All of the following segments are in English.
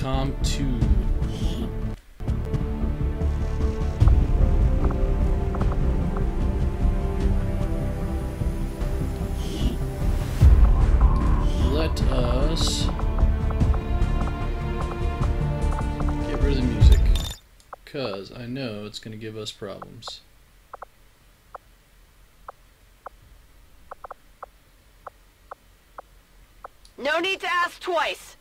XCOM 2. Let us get rid of the music, because I know it's going to give us problems. No need to ask twice.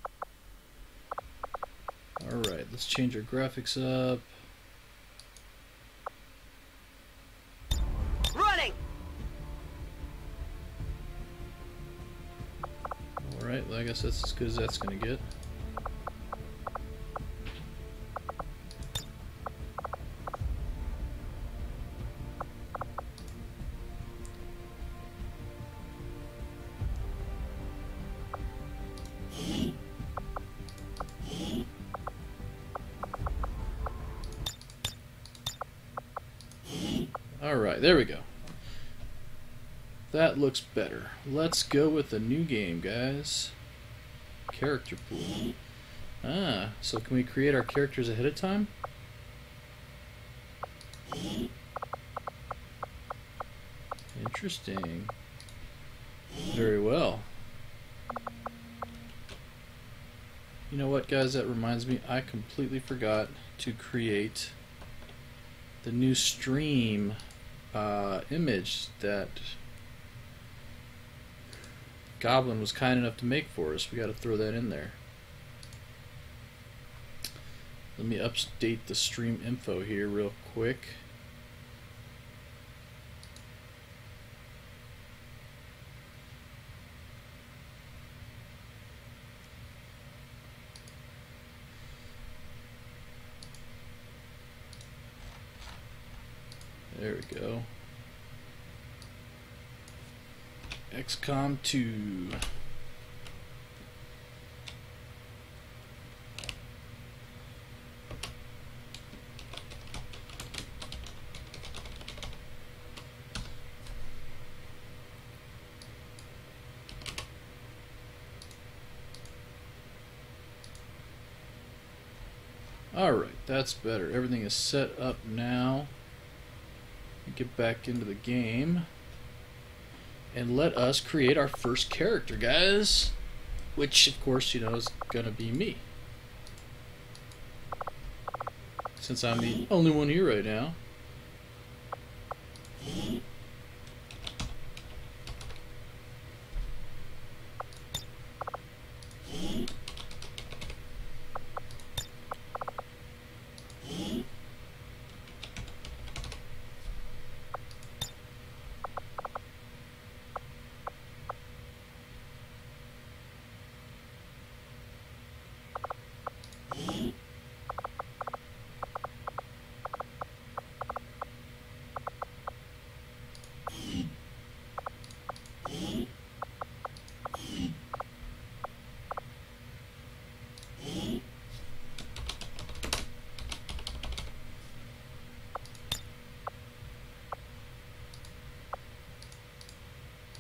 Alright, let's change our graphics up. Running. Alright, well, I guess that's as good as that's going to get. Alright, there we go. That looks better. Let's go with a new game, guys. Character pool. Ah, so can we create our characters ahead of time? Interesting. Very well. You know what, guys, that reminds me, I completely forgot to create the new stream image that Goblin was kind enough to make for us. We got to throw that in there. Let me update the stream info here real quick. There we go. XCOM 2. Alright, that's better. Everything is set up now. Get back into the game and let us create our first character, guys, which of course, you know, is gonna be me, since I'm the only one here right now.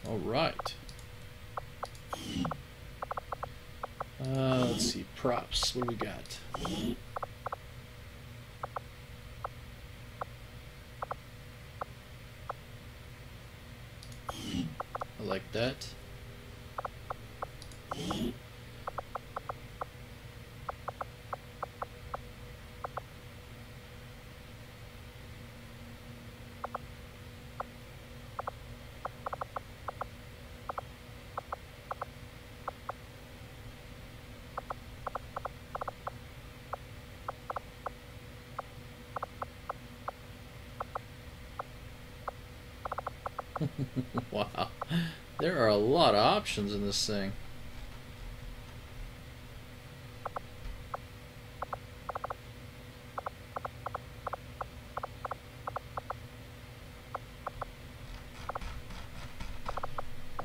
All right. Let's see, props. What do we got? I like that. Wow, there are a lot of options in this thing.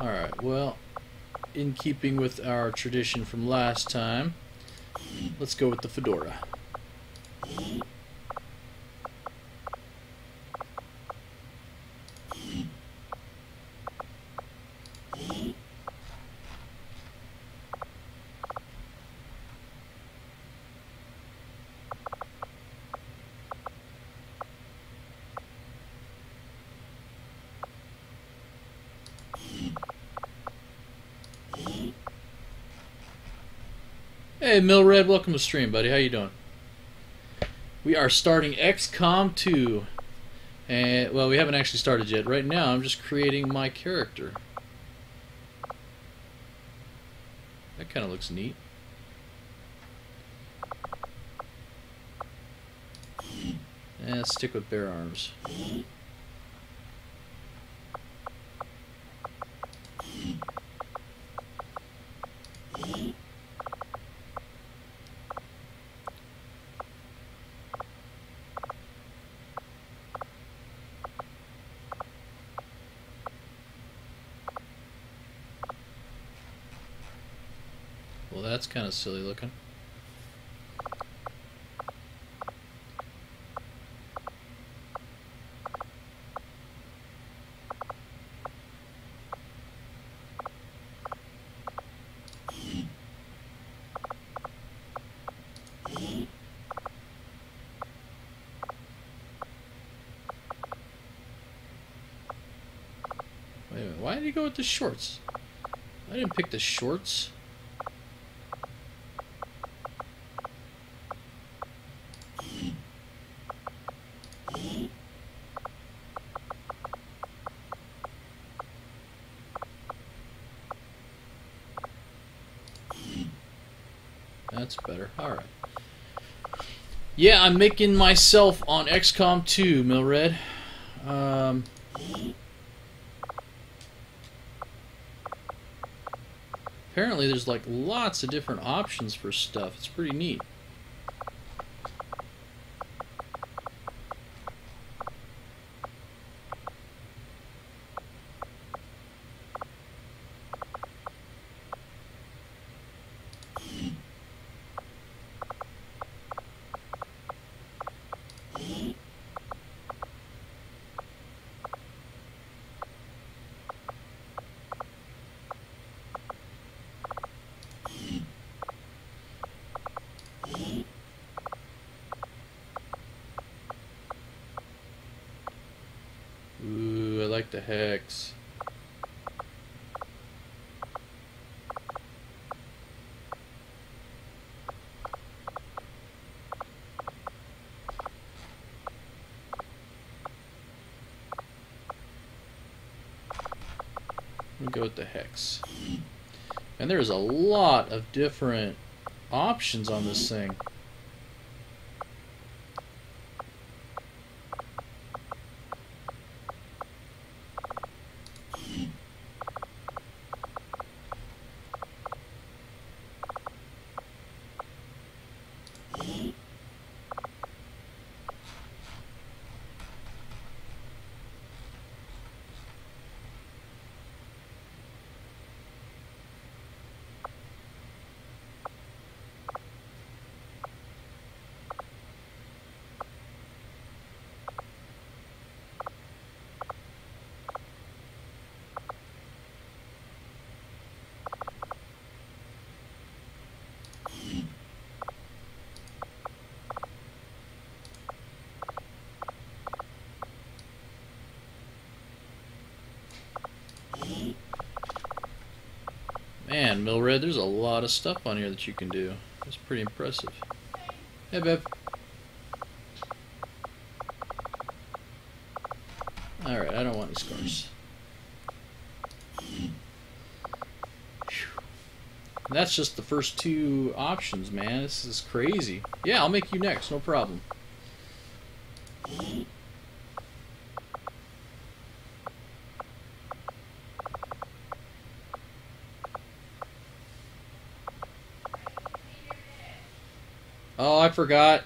Alright, well, in keeping with our tradition from last time, let's go with the fedora. Hey, Milred, welcome to stream, buddy. How you doing? We are starting XCOM 2. And, well, we haven't actually started yet. Right now, I'm just creating my character. That kind of looks neat. And let's stick with bare arms. Well, that's kind of silly looking. Wait a minute, why did he go with the shorts? I didn't pick the shorts. That's better. Alright. Yeah, I'm making myself on XCOM 2, Milred. Apparently there's like lots of different options for stuff. It's pretty neat. Ooh, I like the hex. We'll go with the hex. And there's a lot of different options on this thing. Man, Milred, there's a lot of stuff on here that you can do. It's pretty impressive. Hey, Bev. Alright, I don't want any scars. And that's just the first two options, man. This is crazy. Yeah, I'll make you next, no problem. Oh, I forgot.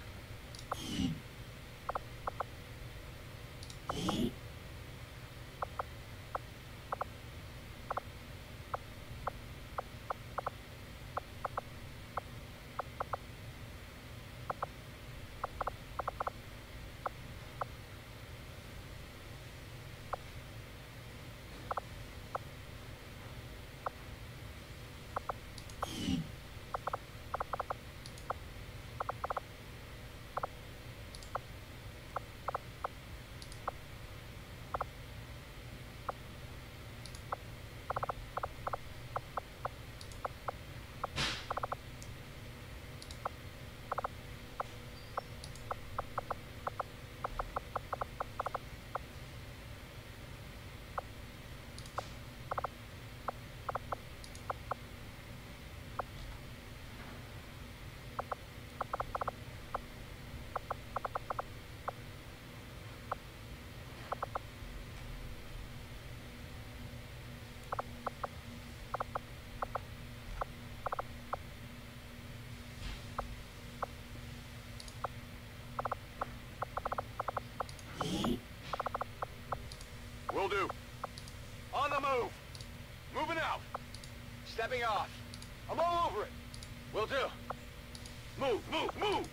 Move!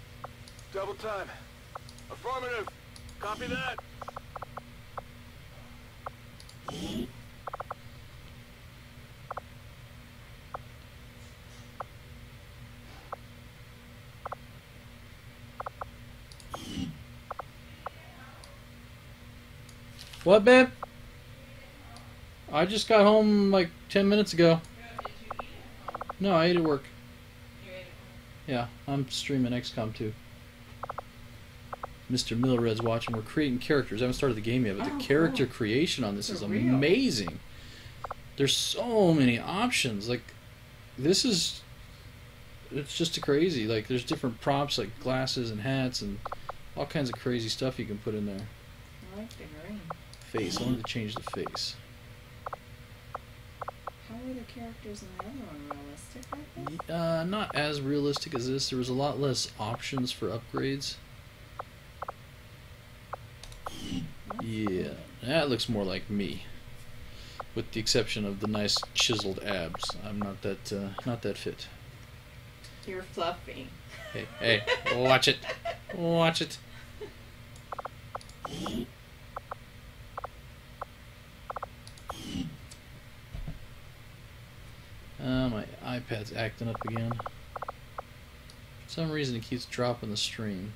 Double time. Affirmative. Copy that. What, babe? I just got home like 10 minutes ago. No, I ate at work. Yeah, I'm streaming XCOM 2. Mr. Milred's watching. We're creating characters. I haven't started the game yet, but the character creation on this is amazing. There's so many options. Like, this is... It's just crazy. Like, there's different props like glasses and hats and all kinds of crazy stuff you can put in there. I like the green. Face. I wanted to change the face. How were the characters in the other one? Realistic, I think? Not as realistic as this. There was a lot less options for upgrades. Yeah, that looks more like me, with the exception of the nice chiseled abs. I'm not that fit. You're fluffy. Hey, watch it, watch it. My iPad's acting up again. For some reason, it keeps dropping the stream.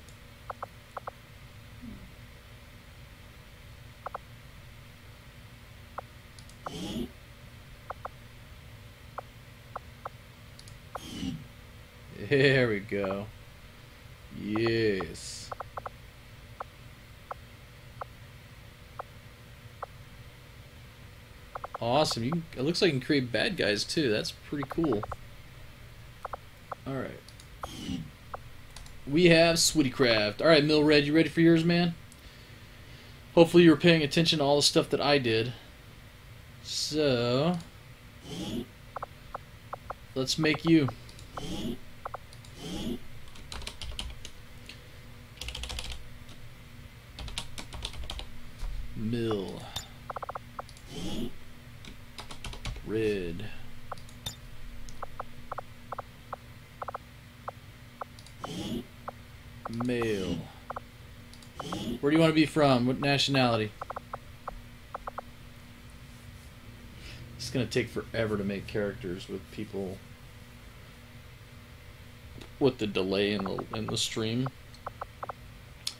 There we go. Yes. Awesome. It looks like you can create bad guys too. That's pretty cool. Alright. We have Swittycraft. Alright, Milred, you ready for yours, man? Hopefully you were paying attention to all the stuff that I did. So... let's make you. Mill. Red. Male. Where do you want to be from? What nationality? It's going to take forever to make characters with people with the delay in the stream.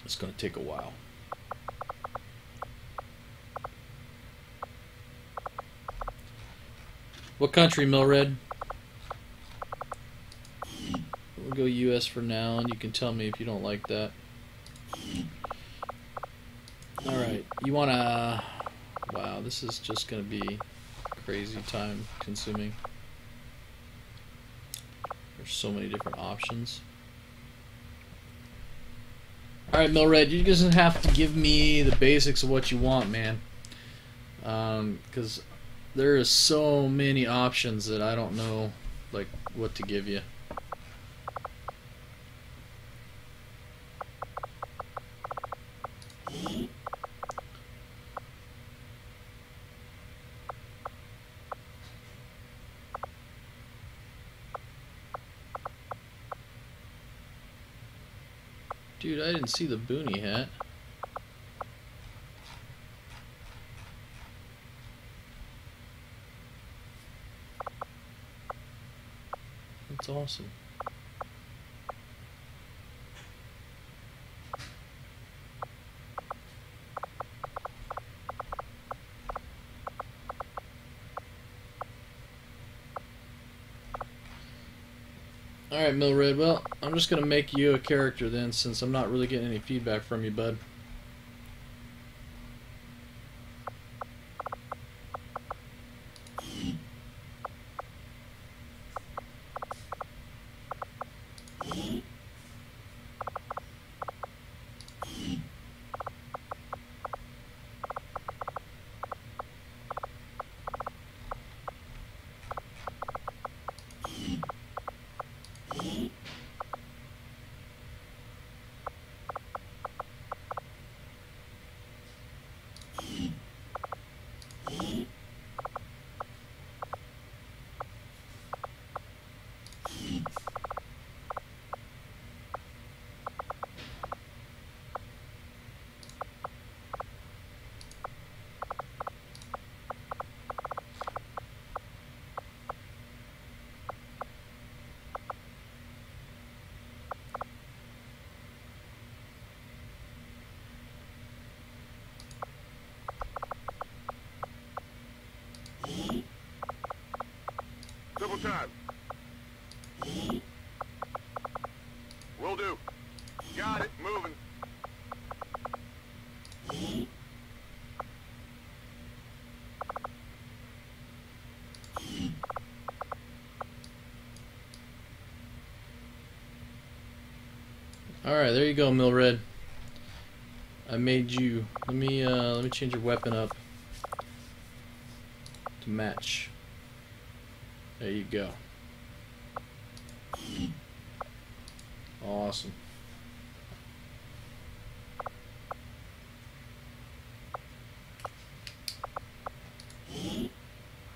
It's going to take a while. What country, Milred? We'll go US for now, and you can tell me if you don't like that. Alright, you wanna... Wow, this is just gonna be crazy time consuming. There's so many different options. Alright, Milred, you're just gonna have to give me the basics of what you want, man. Because there is so many options that I don't know, like, what to give you. Dude, I didn't see the boonie hat. That's awesome. Alright, Milred, well, I'm just going to make you a character then, since I'm not really getting any feedback from you, bud. Double time. Will do. Got it. Moving. Alright, there you go, Milred. I made you. Let me change your weapon up to match. There you go. Awesome.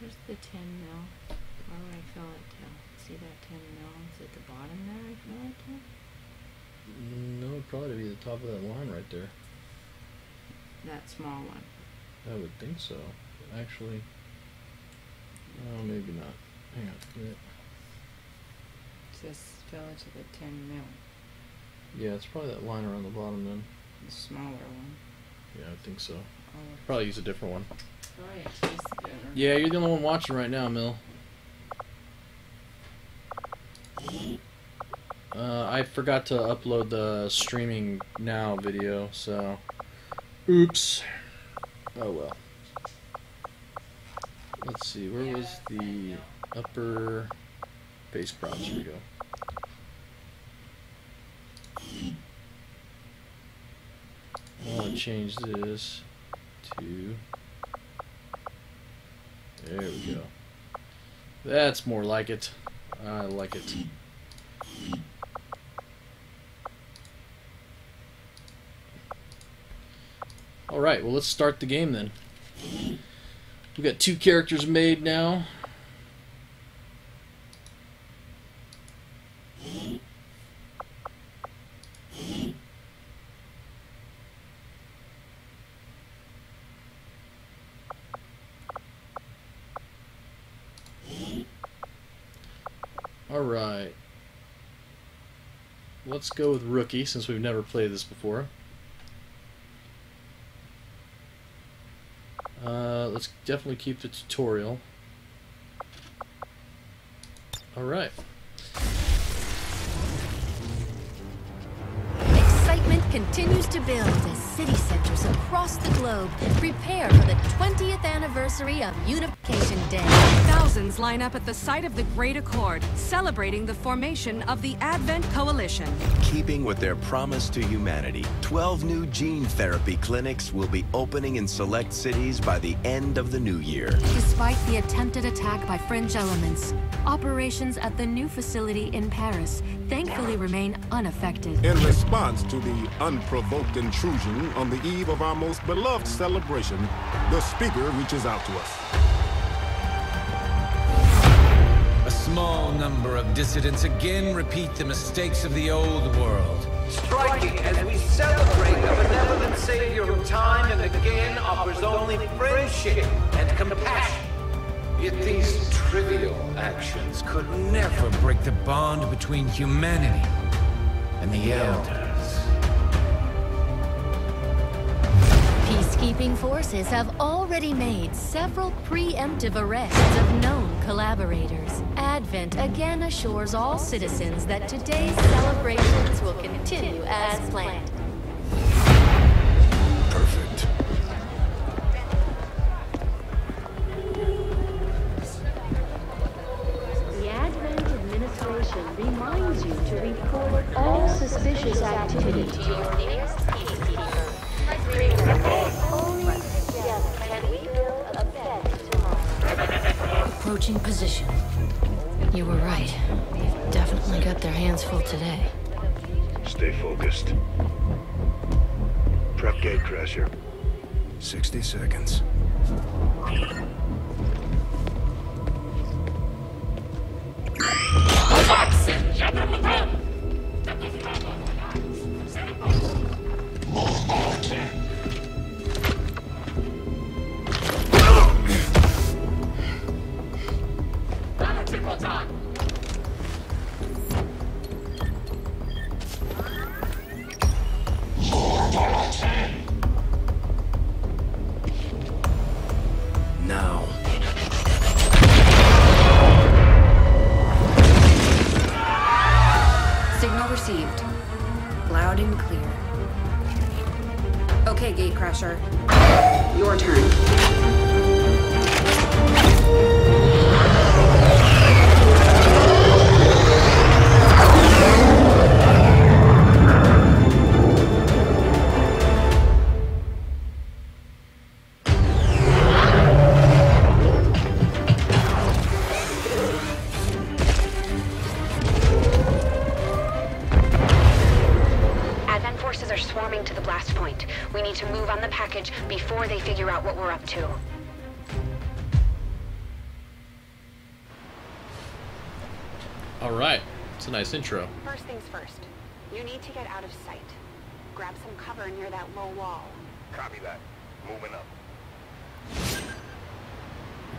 Where's the 10 mil? Where would I fill it to? See that 10 mil? Is at the bottom there I fill it to? No, it'd probably be the top of that line right there. That small one. I would think so. Actually, oh, maybe not. Hang on. Yeah. Just fill it to the 10 mil. Yeah, it's probably that line around the bottom then. The smaller one. Yeah, I think so. Oh, Probably use a different one. probably tastes better. Yeah, you're the only one watching right now, Mil. I forgot to upload the streaming now video, so oops. Oh well. Let's see, where was the upper base props? Here we go. I want to change this to, there we go. That's more like it. I like it. Alright, well let's start the game then. We've got 2 characters made now. Alright. Let's go with Rookie, since we've never played this before. Let's definitely keep the tutorial. Alright. Excitement continues to build as city centers across the globe prepare for the 20th anniversary of Unification Day. Thousands line up at the site of the Great Accord, celebrating the formation of the Advent Coalition. Keeping with their promise to humanity, 12 new gene therapy clinics will be opening in select cities by the end of the new year. Despite the attempted attack by fringe elements, operations at the new facility in Paris thankfully remain unaffected. In response to the unprovoked intrusion on the eve of our most beloved celebration, the speaker reaches out to us. A small number of dissidents again repeat the mistakes of the old world. Striking as we celebrate a benevolent savior who time and again offers only friendship and compassion. Yet these trivial actions could never break the bond between humanity and the Elders. Peacekeeping forces have already made several preemptive arrests of known collaborators. Advent again assures all citizens that today's celebrations will continue as planned. Perfect. The Advent administration reminds you to report all suspicious activity to your nearest peacekeeper. Only together can we build a better tomorrow. Approaching position. You were right. They've definitely got their hands full today. Stay focused. Prep gate crasher. 60 seconds. Now. Loud and clear. Okay, Gatecrasher. Your turn. Are swarming to the blast point. We need to move on the package before they figure out what we're up to. Alright, it's a nice intro. First things first. You need to get out of sight. Grab some cover near that low wall. Copy that. Moving up.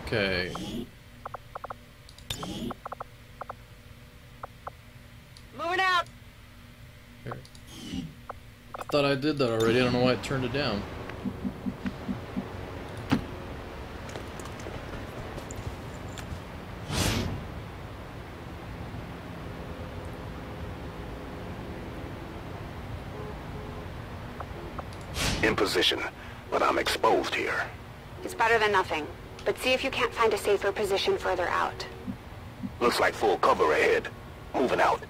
Okay. Moving out! Here. I thought I did that already. I don't know why I turned it down. In position, but I'm exposed here. It's better than nothing. But see if you can't find a safer position further out. Looks like full cover ahead. Moving out.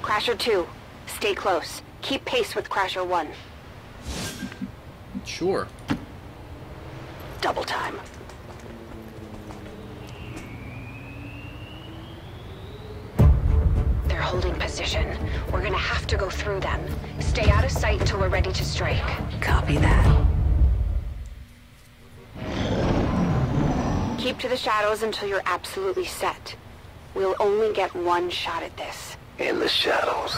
Crasher 2, stay close. Keep pace with Crasher 1. Sure. Double time. They're holding position. We're gonna have to go through them. Stay out of sight until we're ready to strike. Copy that. Keep to the shadows until you're absolutely set. We'll only get one shot at this. In the shadows.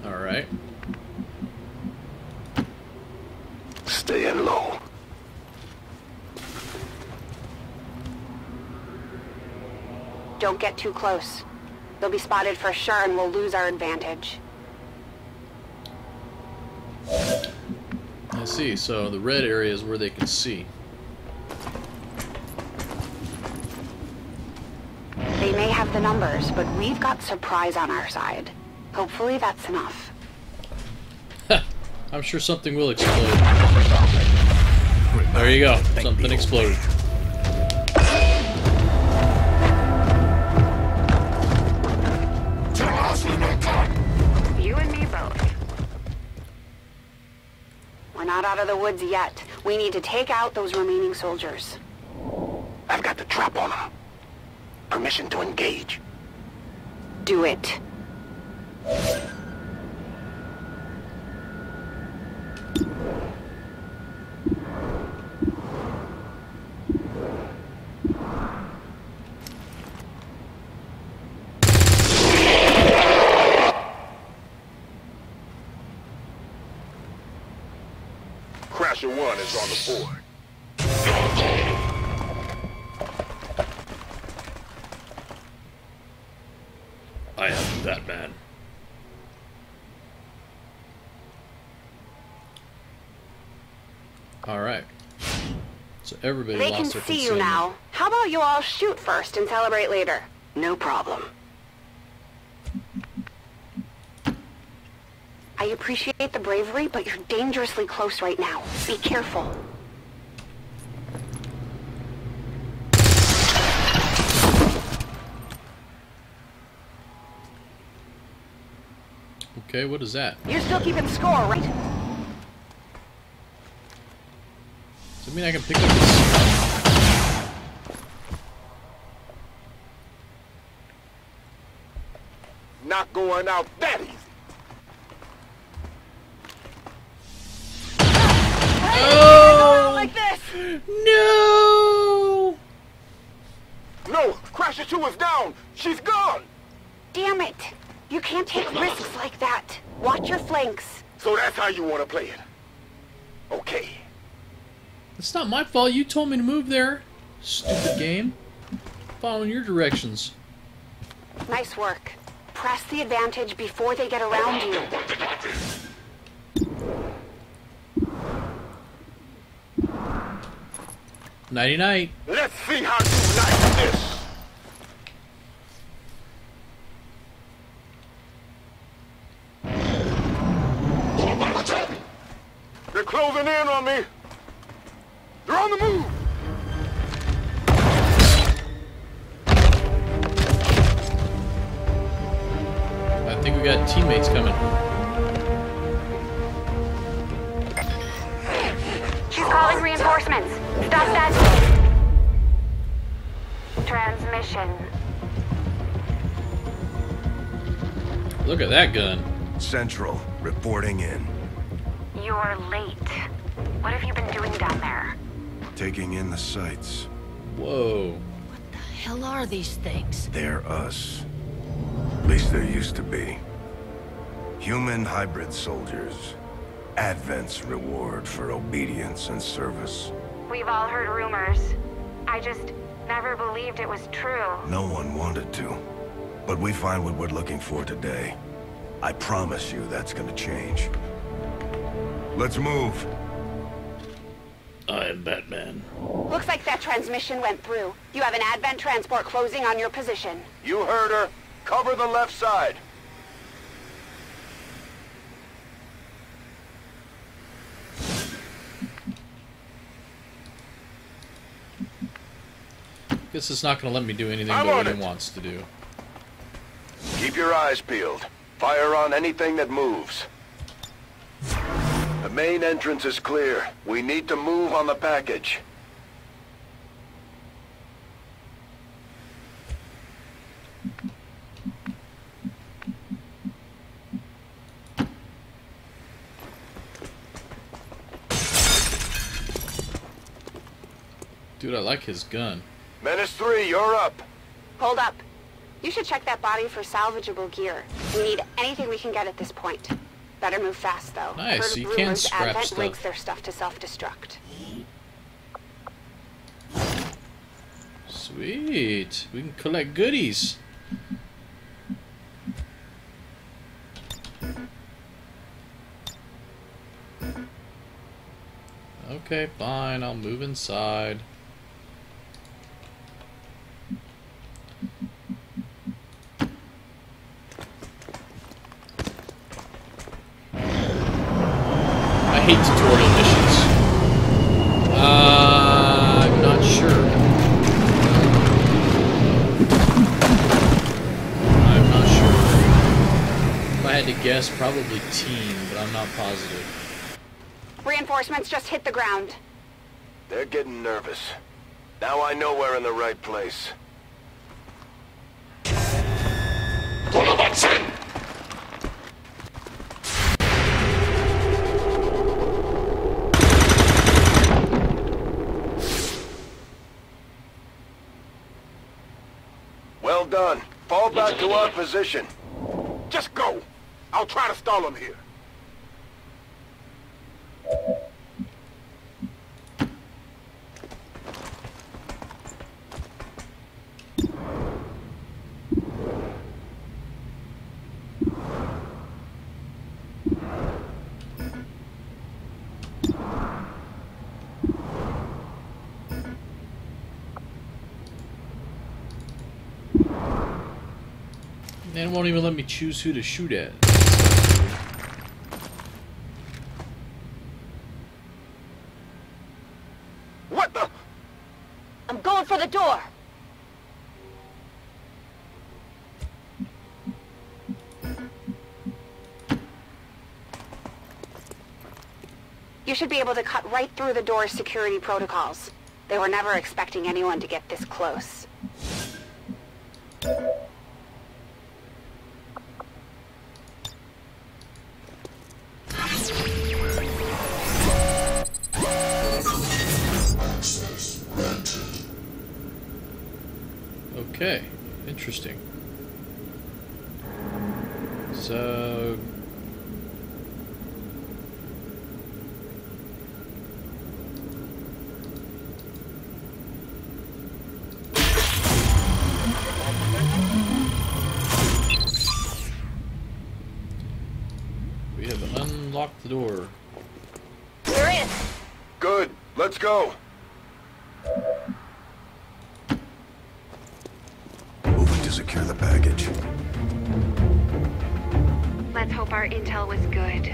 All right. Staying low. Don't get too close. They'll be spotted for sure and we'll lose our advantage. I see. So the red area is where they can see. They may have the numbers, but we've got surprise on our side. Hopefully that's enough. I'm sure something will explode. There you go. Something exploded. You and me both. We're not out of the woods yet. We need to take out those remaining soldiers. I've got the trap on them. Permission to engage. Do it. Crasher 1 is on the board. I am that man. Alright. So everybody They can lost their see you concealment. now. How about you all shoot first and celebrate later? No problem. I appreciate the bravery, but you're dangerously close right now. Be careful. Okay, what is that? You're still keeping score, right? Does it mean I can pick up this? Not going out that easy. Oh! Like this! No! No! Crasher 2 is down! She's gone! Damn it! You can't take risks like that. Watch your flanks. So that's how you want to play it. Okay. It's not my fault. You told me to move there. Stupid game. Following your directions. Nice work. Press the advantage before they get around you. Nighty-night. Let's see how you like this. They're closing in on me. They're on the move. I think we got teammates coming. She's calling reinforcements. Stop that. Transmission. Look at that gun. Central, reporting in. You're late. What have you been doing down there? Taking in the sights. Whoa. The hell are these things? They're us. At least there used to be. Human hybrid soldiers. Advent's reward for obedience and service. We've all heard rumors. I just never believed it was true. No one wanted to. But we find what we're looking for today. I promise you that's gonna change. Let's move. I am Batman. Looks like that transmission went through. You have an Advent transport closing on your position. You heard her. Cover the left side. Guess it's not going to let me do anything I'm that on it it. wants to do. Keep your eyes peeled. Fire on anything that moves. The main entrance is clear. We need to move on the package. Dude, I like his gun. Menace 3, you're up. Hold up. You should check that body for salvageable gear. We need anything we can get at this point. Better move fast, though. Nice, Heard so you of can rumors scrap Advent stuff. rigs their stuff to self-destruct. Sweet. We can collect goodies. Okay, fine. I'll move inside. I hate tutorial missions. I'm not sure. I'm not sure. If I had to guess, probably teen, but I'm not positive. Reinforcements just hit the ground. They're getting nervous. Now I know we're in the right place. Well done. Fall back to our position. Just go. I'll try to stall him here. They won't even let me choose who to shoot at. What the? I'm going for the door. You should be able to cut right through the door's security protocols. They were never expecting anyone to get this close. Okay, interesting. So... lock the door. We're in. Good. Let's go. Moving to secure the package. Let's hope our intel was good.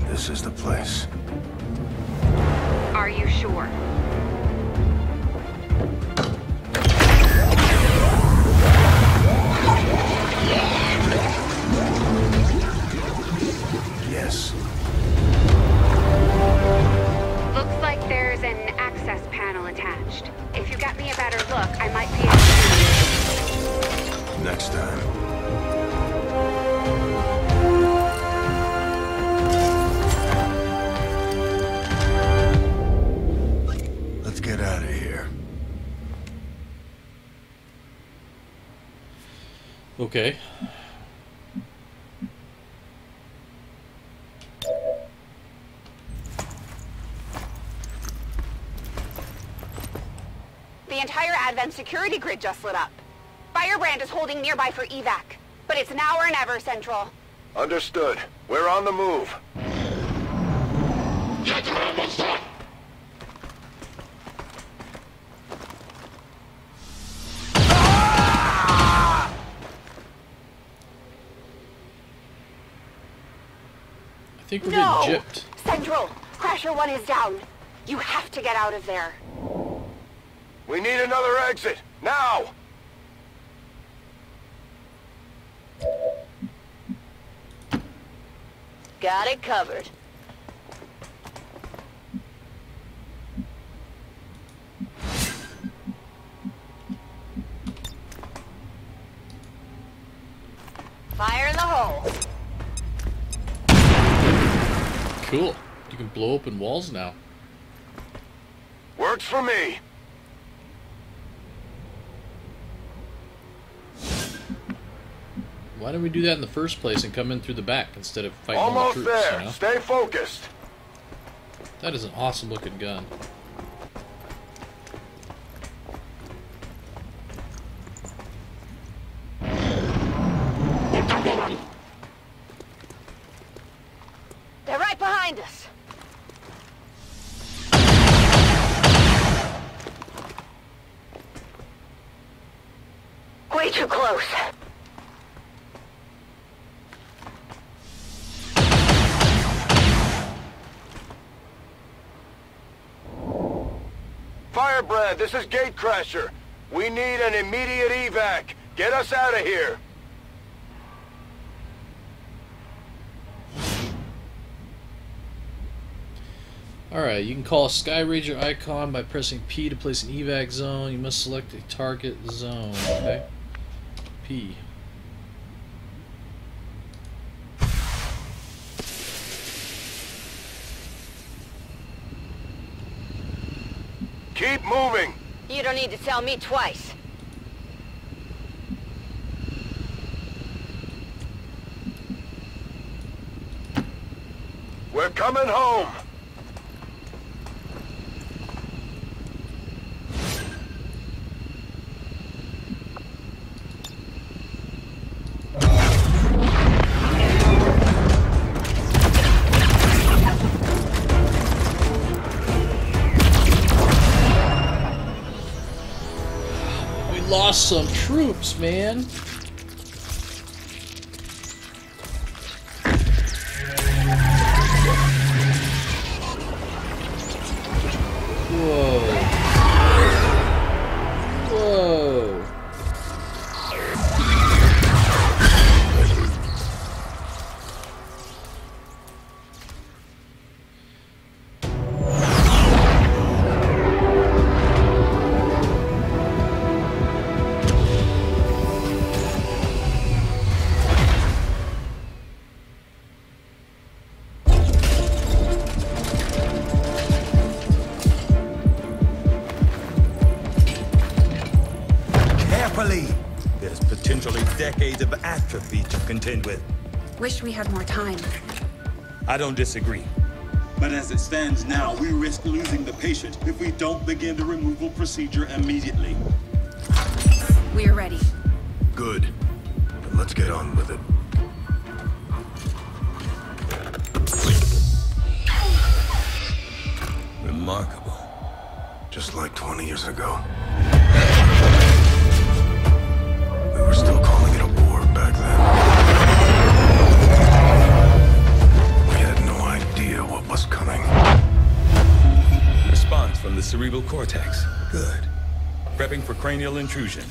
This is the place. Are you sure? Yes. Looks like there's an access panel attached. If you get me a better look, I might be able to... Next time. Let's get out of here. Okay. The entire Advent security grid just lit up. Firebrand is holding nearby for evac, but it's now or never, Central. Understood. We're on the move. I think we're No! getting gypped. Central, Crasher 1 is down. You have to get out of there. We need another exit. Now! Got it covered. Fire in the hole. Cool. You can blow open walls now. Works for me. Why didn't we do that in the first place and come in through the back instead of fighting all the Almost troops, there. you know? Stay focused. That is an awesome looking gun. They're right behind us. Way too close. Firebrand, this is Gatecrasher. We need an immediate evac. Get us out of here. Alright, you can call a Skyranger icon by pressing P to place an evac zone. You must select a target zone. Okay. P. Keep moving. You don't need to tell me twice. We're coming home. We lost some troops, man. Whoa. Whoa. There's potentially decades of atrophy to contend with. Wish we had more time. I don't disagree. But as it stands now, we risk losing the patient if we don't begin the removal procedure immediately. We're ready. Good. But Let's get on with it. Remarkable. Just like 20 years ago. We were still calling it a war back then. We had no idea what was coming. Response from the cerebral cortex. Good. Prepping for cranial intrusion.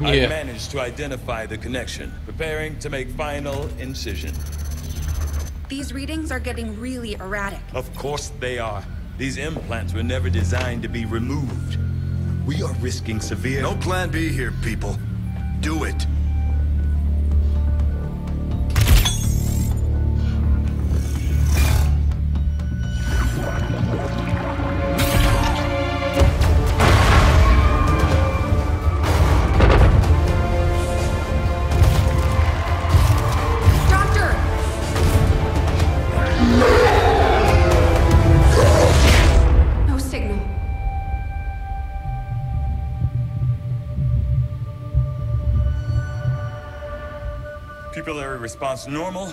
I managed to identify the connection, preparing to make final incision. These readings are getting really erratic. Of course they are. These implants were never designed to be removed. We are risking severe... No plan B here, people. Do it. Pupillary response normal.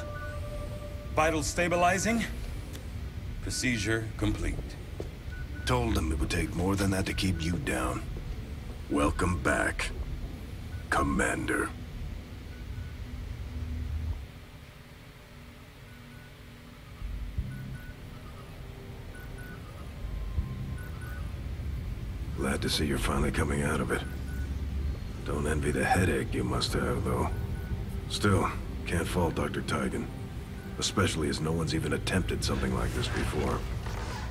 Vital stabilizing. Procedure complete. Told them it would take more than that to keep you down. Welcome back, Commander. Glad to see you're finally coming out of it. Don't envy the headache you must have, though. Still, can't fault Dr. Tigan. Especially as no one's even attempted something like this before.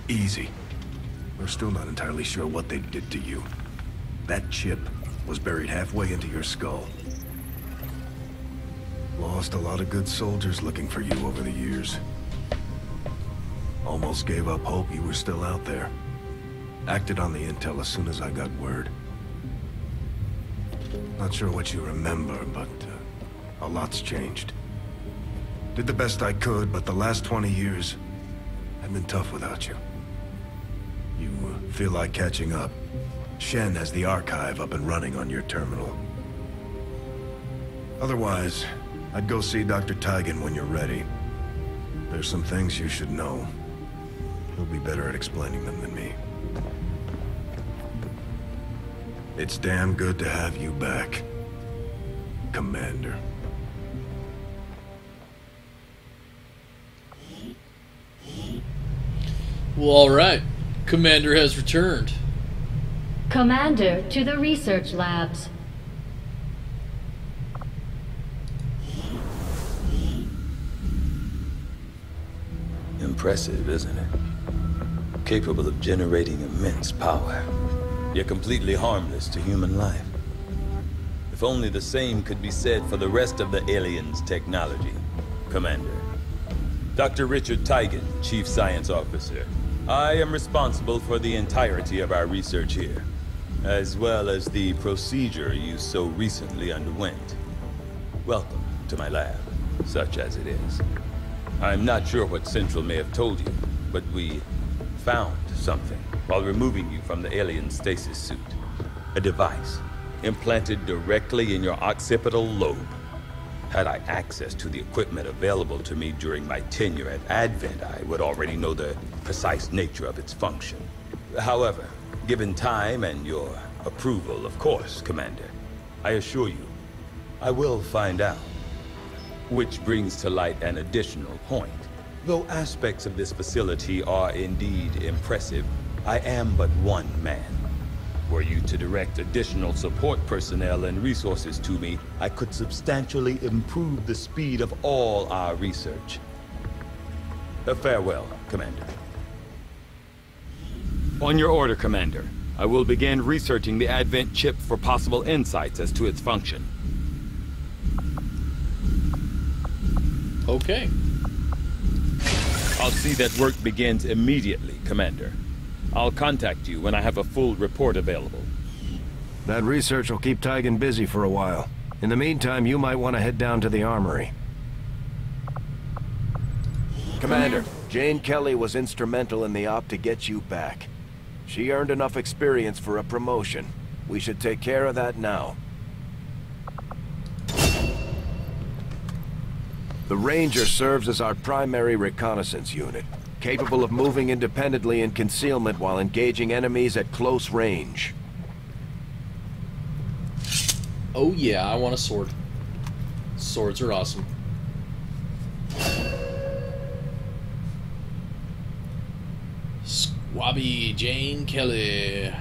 Easy. We're still not entirely sure what they did to you. That chip was buried halfway into your skull. Lost a lot of good soldiers looking for you over the years. Almost gave up hope you were still out there. Acted on the intel as soon as I got word. Not sure what you remember, but a lot's changed. Did the best I could, but the last 20 years have been tough without you. You feel like catching up. Shen has the archive up and running on your terminal. Otherwise, I'd go see Dr. Tigan when you're ready. There's some things you should know. He'll be better at explaining them than me. It's damn good to have you back, Commander. Well, alright. Commander has returned. Commander, to the research labs. Impressive, isn't it? Capable of generating immense power, yet completely harmless to human life. If only the same could be said for the rest of the aliens' technology, Commander. Dr. Richard Tigan, Chief Science Officer. I am responsible for the entirety of our research here, as well as the procedure you so recently underwent. Welcome to my lab, such as it is. I'm not sure what Central may have told you, but we found something while removing you from the alien stasis suit. A device implanted directly in your occipital lobe. Had I access to the equipment available to me during my tenure at Advent, I would already know the precise nature of its function. However, given time and your approval, of course, Commander, I assure you, I will find out. Which brings to light an additional point. Though aspects of this facility are indeed impressive, I am but one man. Were you to direct additional support personnel and resources to me, I could substantially improve the speed of all our research. Farewell, Commander. On your order, Commander. I will begin researching the Advent chip for possible insights as to its function. Okay. I'll see that work begins immediately, Commander. I'll contact you when I have a full report available. That research will keep Tigan busy for a while. In the meantime, you might want to head down to the armory. Commander, Jane Kelly was instrumental in the op to get you back. She earned enough experience for a promotion. We should take care of that now. The Ranger serves as our primary reconnaissance unit, capable of moving independently in concealment while engaging enemies at close range. Oh yeah, I want a sword. Swords are awesome. Squabby Jane Kelly.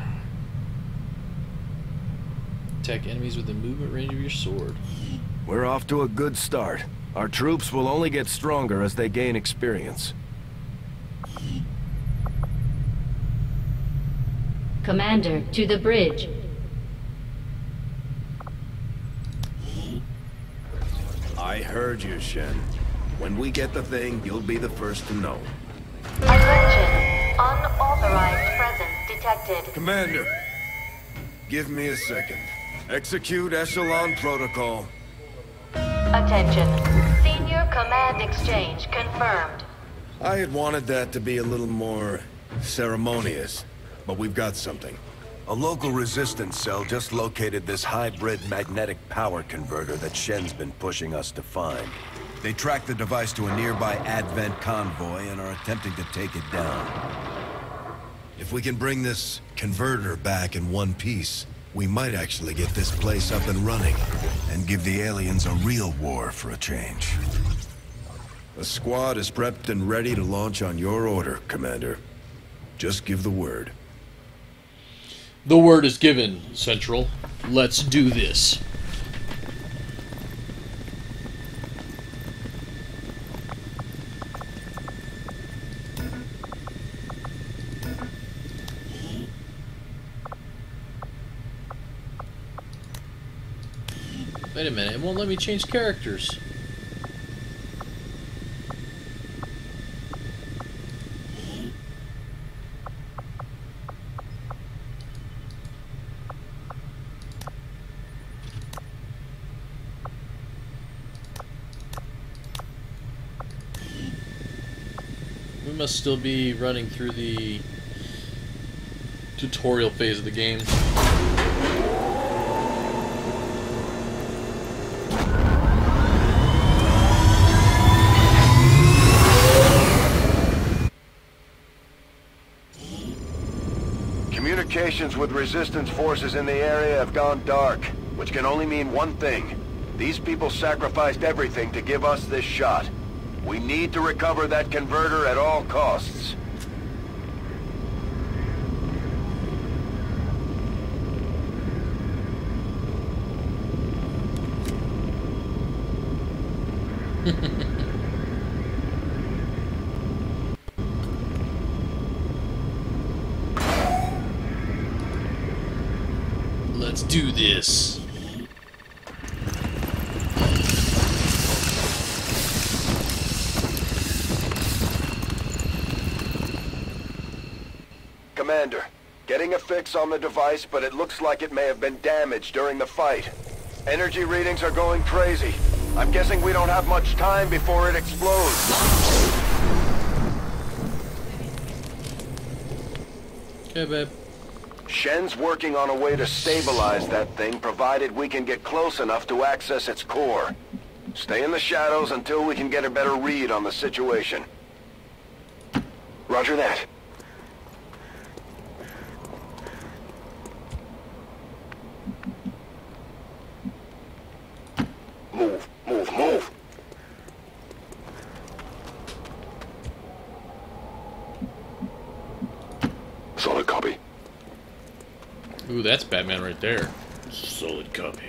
Attack enemies within movement range of your sword. We're off to a good start. Our troops will only get stronger as they gain experience. Commander, to the bridge. I heard you, Shen. When we get the thing, you'll be the first to know. Attention. Unauthorized presence detected. Commander, give me a second. Execute Echelon Protocol. Attention. Senior command exchange confirmed. I had wanted that to be a little more ceremonious, but we've got something. A local resistance cell just located this hybrid magnetic power converter that Shen's been pushing us to find. They tracked the device to a nearby Advent convoy and are attempting to take it down. If we can bring this converter back in one piece, we might actually get this place up and running and give the aliens a real war for a change. The squad is prepped and ready to launch on your order, Commander. Just give the word. The word is given, Central. Let's do this. Wait a minute, it won't let me change characters. We must still be running through the tutorial phase of the game. Communications with resistance forces in the area have gone dark, which can only mean one thing. These people sacrificed everything to give us this shot. We need to recover that converter at all costs. Let's do this. Commander, getting a fix on the device, but it looks like it may have been damaged during the fight. Energy readings are going crazy. I'm guessing we don't have much time before it explodes. Okay, babe. Shen's working on a way to stabilize that thing, provided we can get close enough to access its core. Stay in the shadows until we can get a better read on the situation. Roger that. Move, move, move! Solid copy. Ooh, that's Batman right there. Solid copy.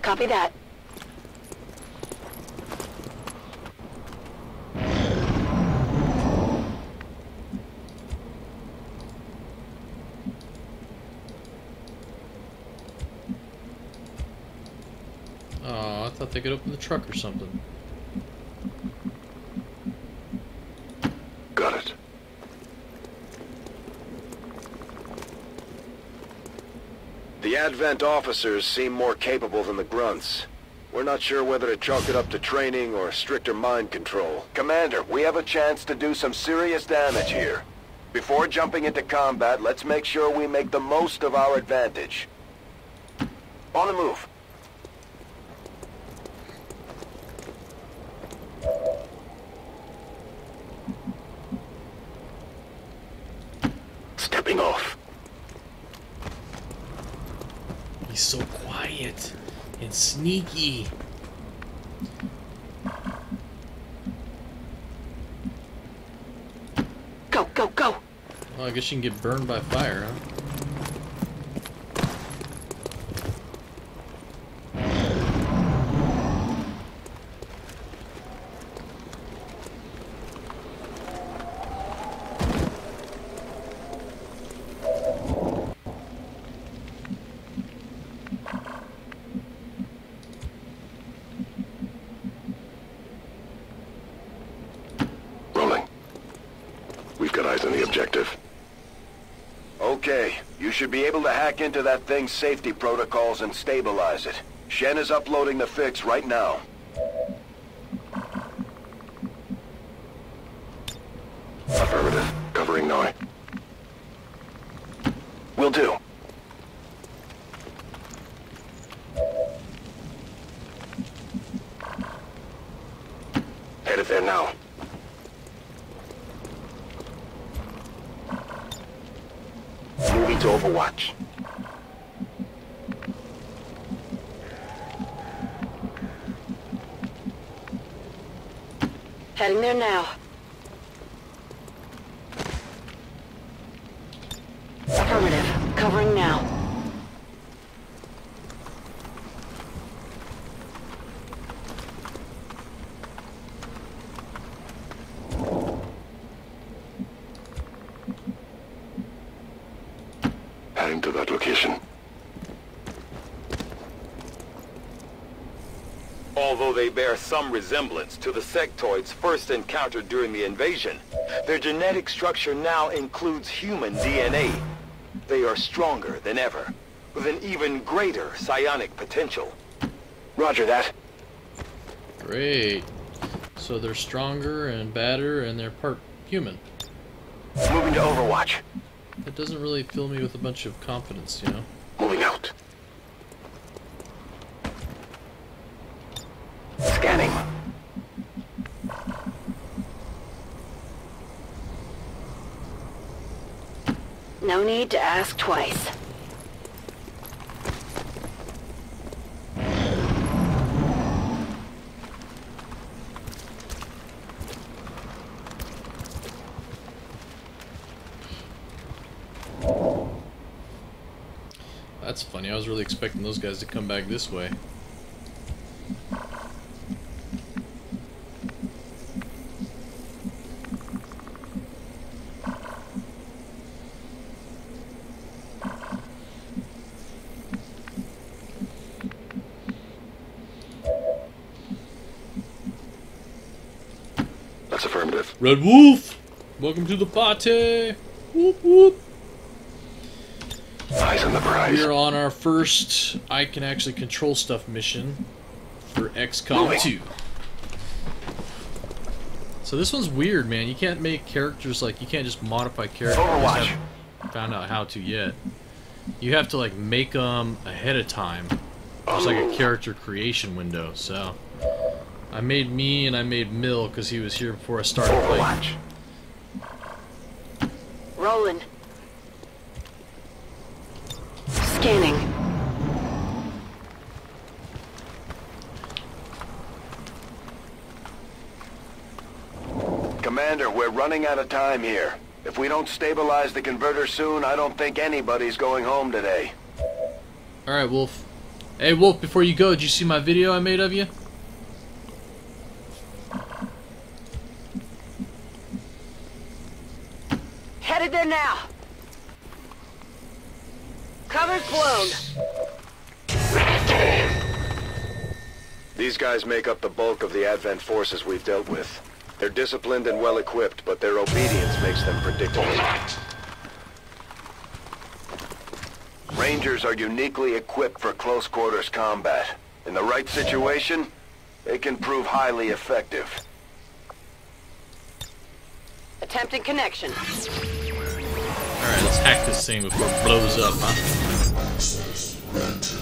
Copy that. Oh, I thought they could open the truck or something. Got it. The Advent officers seem more capable than the grunts. We're not sure whether to chalk it up to training or stricter mind control. Commander, we have a chance to do some serious damage here. Before jumping into combat, let's make sure we make the most of our advantage. On the move. Stepping off. He's so quiet and sneaky. Go, go, go! Well, I guess you can get burned by fire, huh? Eyes on the objective. Okay, you should be able to hack into that thing's safety protocols and stabilize it. Shen is uploading the fix right now. Affirmative. Covering Noi. Will do. Headed there now. Moving to Overwatch. Heading there now. Affirmative. Covering now. Heading to that location. Although they bear some resemblance to the sectoids first encountered during the invasion, their genetic structure now includes human DNA. They are stronger than ever, with an even greater psionic potential. Roger that. Great. So they're stronger and badder, and they're part human. Moving to Overwatch. That doesn't really fill me with a bunch of confidence, you know? Moving out. Scanning. No need to ask twice. That's funny. I was really expecting those guys to come back this way. That's affirmative. Red Wolf! Welcome to the party! Whoop whoop! Eyes on the prize. We're on our first I can actually control stuff mission for XCOM 2. So this one's weird, man. You can't make characters like, you can't just modify characters. Overwatch. I haven't found out how to yet. You have to like make them ahead of time. There's like a character creation window. So I made me and I made Mill because he was here before I started playing. Rolling. Scanning. Commander, we're running out of time here. If we don't stabilize the converter soon, I don't think anybody's going home today. Alright, Wolf. Hey, Wolf, before you go, did you see my video I made of you? Headed there now. Cover's blown. These guys make up the bulk of the Advent forces we've dealt with. They're disciplined and well-equipped, but their obedience makes them predictable. Rangers are uniquely equipped for close quarters combat. In the right situation, they can prove highly effective. Attempting connection. Alright, let's hack this thing before it blows up, huh? Access granted.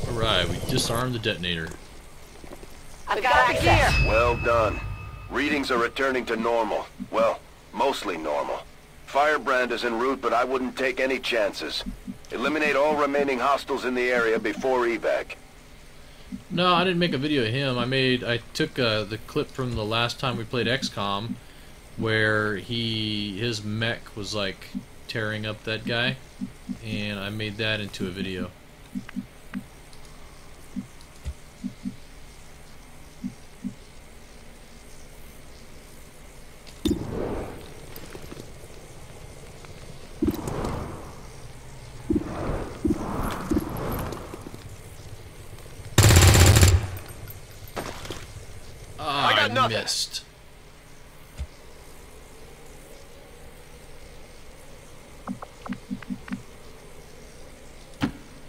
Alright, we disarmed the detonator. I've got access. Well done. Readings are returning to normal. Well, mostly normal. Firebrand is en route, but I wouldn't take any chances. Eliminate all remaining hostiles in the area before evac. No, I didn't make a video of him. I took the clip from the last time we played XCOM, where his mech was like tearing up that guy, and I made that into a video. I missed.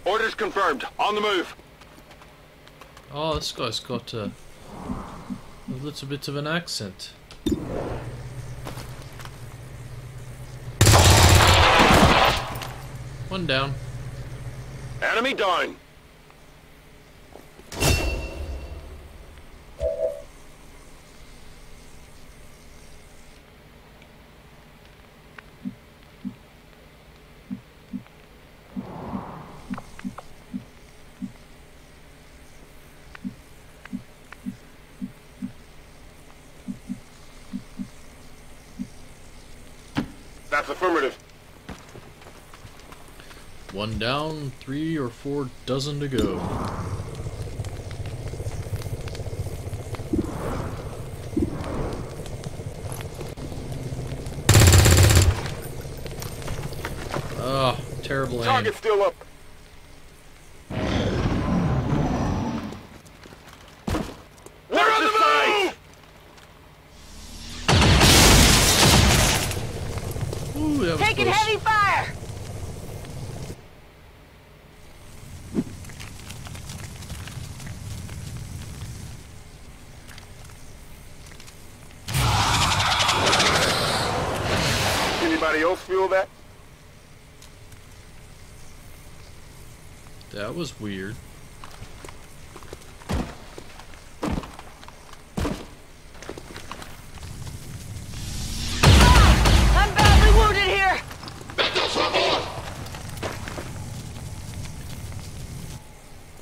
Orders confirmed. On the move. Oh, this guy's got a little bit of an accent. One down. Enemy down. That's affirmative. One down, 3 or 4 dozen to go. Oh, terrible aim. Target's still up. They're on the move! Ooh, that was Taking close. heavy fire! Anybody else feel that? That was weird. I'm badly wounded here!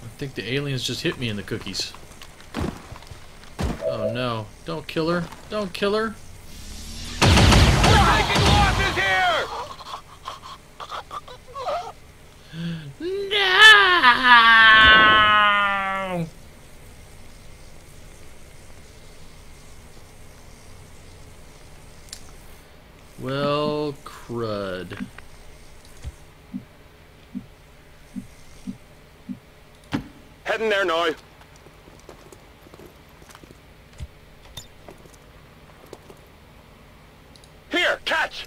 I think the aliens just hit me in the cookies. Oh no. Don't kill her. Don't kill her. We're taking losses here! No! Well, crud. Heading there now. Here, catch!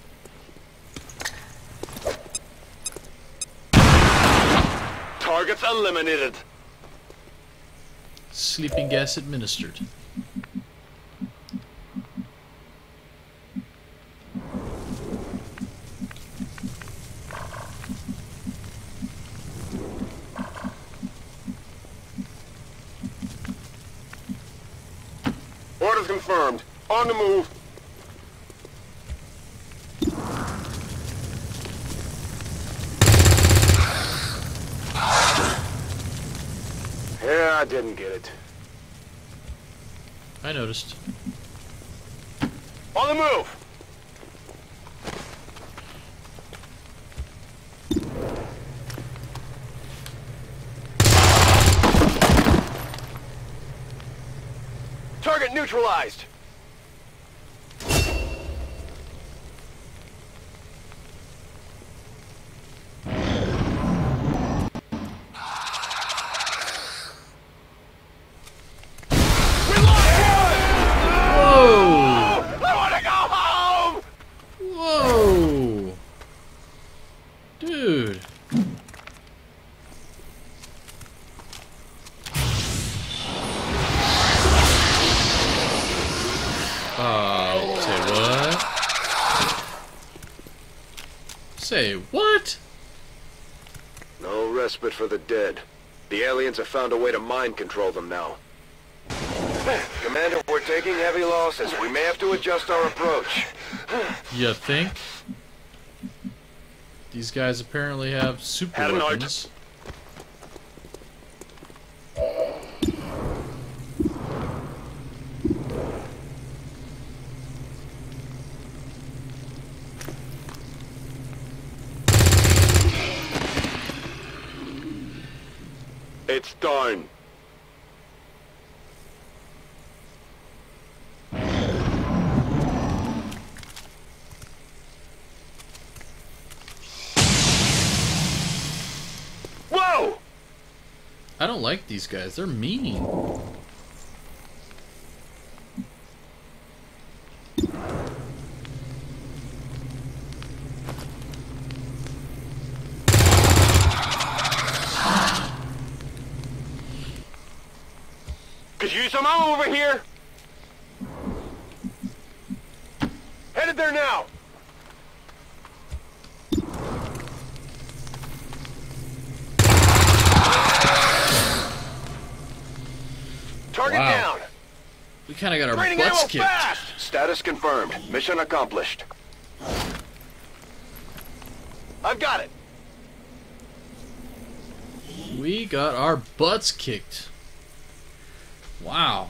Targets eliminated. Sleeping gas administered. Orders confirmed. On the move. Yeah, I didn't get it. I noticed. On the move! Target neutralized! Say what? Say what? No respite for the dead. The aliens have found a way to mind control them now. Commander, we're taking heavy losses. We may have to adjust our approach. You think? These guys apparently have super weapons. It's done. Whoa! I don't like these guys. They're mean. Could use some ammo over here. Headed there now. Target down. We kind of got our Training butts ammo kicked. fast. Status confirmed. Mission accomplished. I've got it. We got our butts kicked. Wow.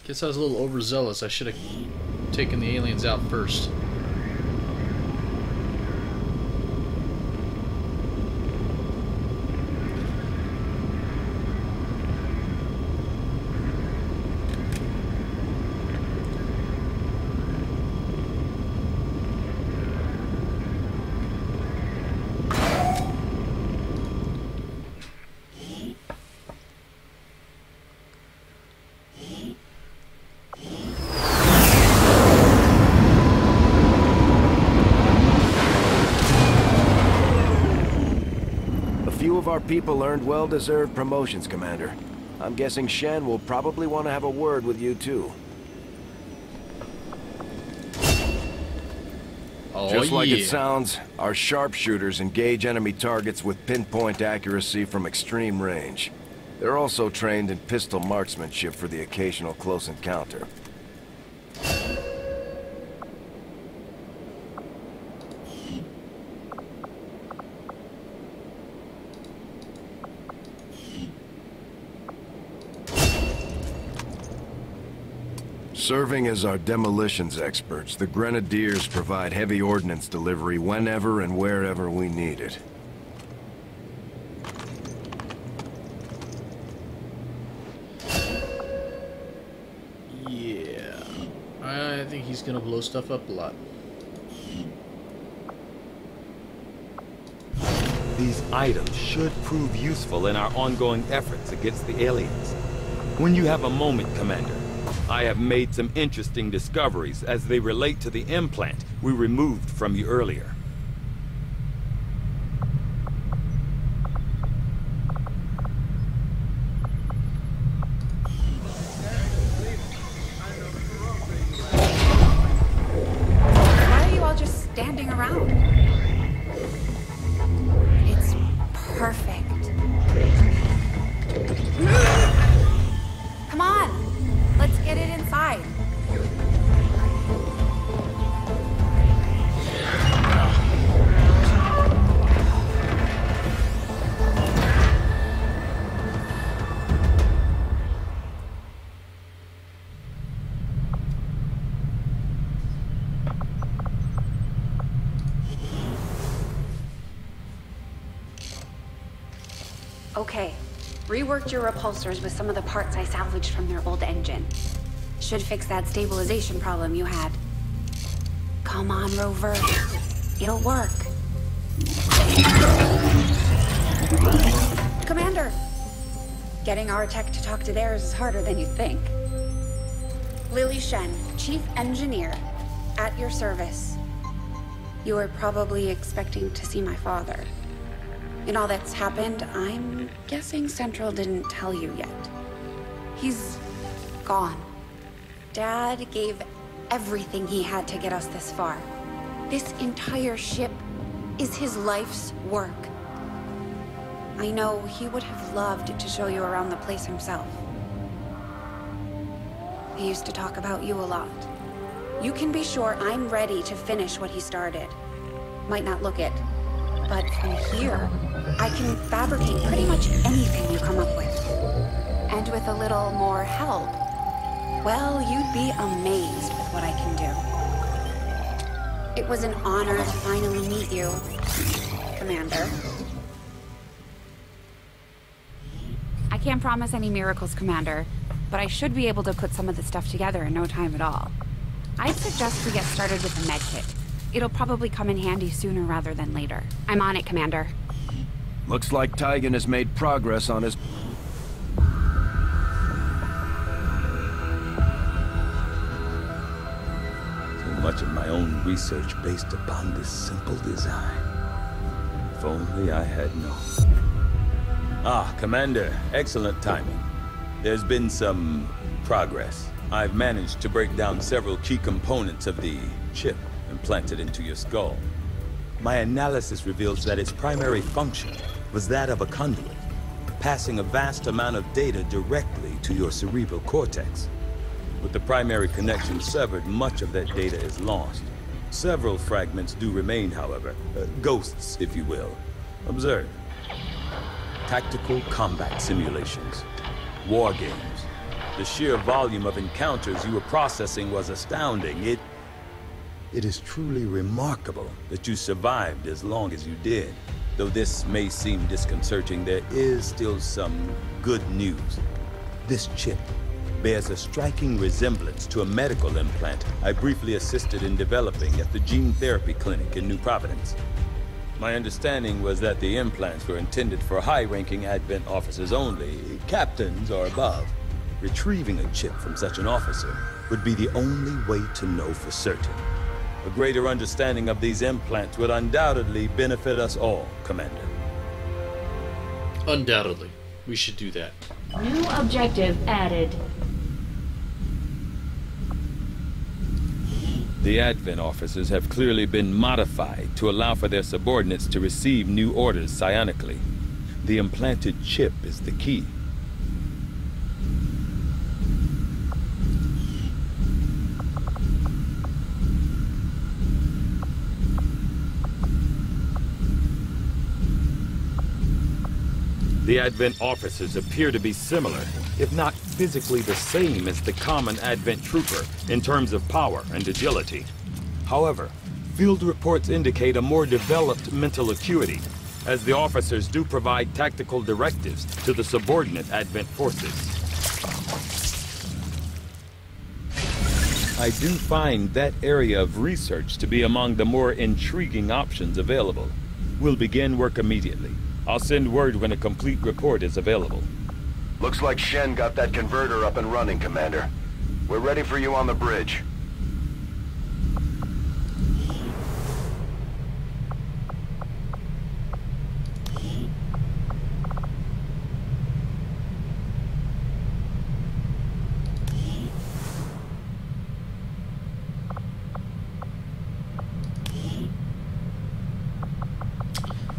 Guess I was a little overzealous. I should have taken the aliens out first. Our people earned well-deserved promotions, Commander. I'm guessing Shen will probably want to have a word with you, too. Oh, Just like it sounds, our sharpshooters engage enemy targets with pinpoint accuracy from extreme range. They're also trained in pistol marksmanship for the occasional close encounter. Serving as our demolitions experts, the Grenadiers provide heavy ordnance delivery whenever and wherever we need it. Yeah. I think he's gonna blow stuff up a lot. These items should prove useful in our ongoing efforts against the aliens. When you have a moment, Commander, I have made some interesting discoveries as they relate to the implant we removed from you earlier. Why are you all just standing around? It's perfect. Come on! Let's get it inside. Okay. Reworked your repulsors with some of the parts I salvaged from their old engine. Should fix that stabilization problem you had. Come on, Rover. It'll work. Commander! Getting our tech to talk to theirs is harder than you'd think. Lily Shen, Chief Engineer, at your service. You were probably expecting to see my father. In all that's happened, I'm guessing Central didn't tell you yet. He's gone. Dad gave everything he had to get us this far. This entire ship is his life's work. I know he would have loved to show you around the place himself. He used to talk about you a lot. You can be sure I'm ready to finish what he started. Might not look it, but from here, I can fabricate pretty much anything you come up with. And with a little more help, well, you'd be amazed with what I can do. It was an honor to finally meet you, Commander. I can't promise any miracles, Commander, but I should be able to put some of the stuff together in no time at all. I'd suggest we get started with the med kit. It'll probably come in handy sooner rather than later. I'm on it, Commander. Looks like Tygan has made progress on his... Much of my own research based upon this simple design. If only I had known. Ah, Commander, excellent timing. There's been some progress. I've managed to break down several key components of the chip implanted into your skull. My analysis reveals that its primary function was that of a conduit, passing a vast amount of data directly to your cerebral cortex. With the primary connection severed, much of that data is lost. Several fragments do remain, however. Ghosts, if you will. Observe. Tactical combat simulations. War games. The sheer volume of encounters you were processing was astounding. It is truly remarkable that you survived as long as you did. Though this may seem disconcerting, there is still some good news. This chip bears a striking resemblance to a medical implant I briefly assisted in developing at the gene therapy clinic in New Providence. My understanding was that the implants were intended for high-ranking Advent officers only, captains or above. Retrieving a chip from such an officer would be the only way to know for certain. A greater understanding of these implants would undoubtedly benefit us all, Commander. Undoubtedly. We should do that. New objective added. The Advent officers have clearly been modified to allow for their subordinates to receive new orders psionically. The implanted chip is the key. The Advent officers appear to be similar, if not physically the same as the common Advent trooper in terms of power and agility. However, field reports indicate a more developed mental acuity, as the officers do provide tactical directives to the subordinate Advent forces. I do find that area of research to be among the more intriguing options available. We'll begin work immediately. I'll send word when a complete report is available. Looks like Shen got that converter up and running, Commander. We're ready for you on the bridge.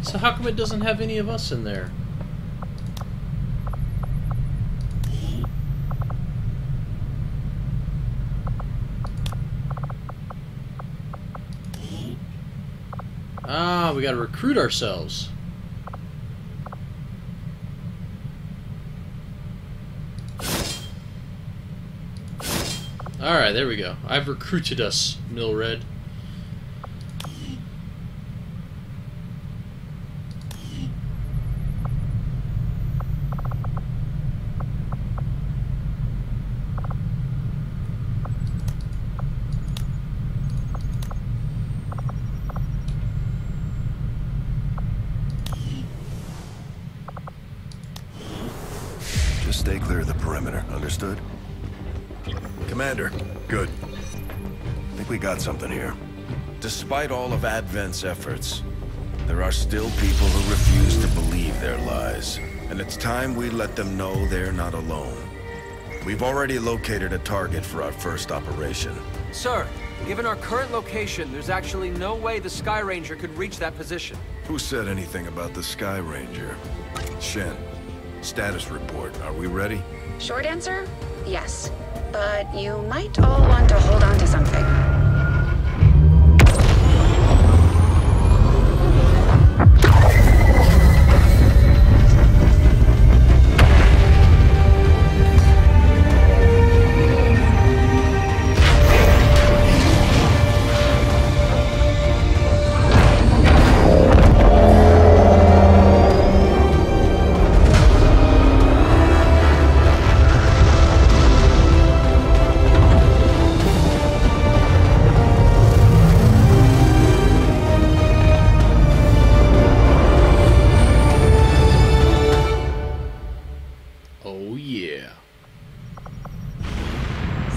So how come it doesn't have any of us in there? Ah, we gotta recruit ourselves. Alright, there we go. I've recruited us, Milred. Just stay clear of the perimeter, understood? Commander, good. I think we got something here. Despite all of Advent's efforts, there are still people who refuse to believe their lies. And it's time we let them know they're not alone. We've already located a target for our first operation. Sir, given our current location, there's actually no way the Sky Ranger could reach that position. Who said anything about the Sky Ranger? Shen, status report. Are we ready? Short answer, yes. But you might all want to hold on to something.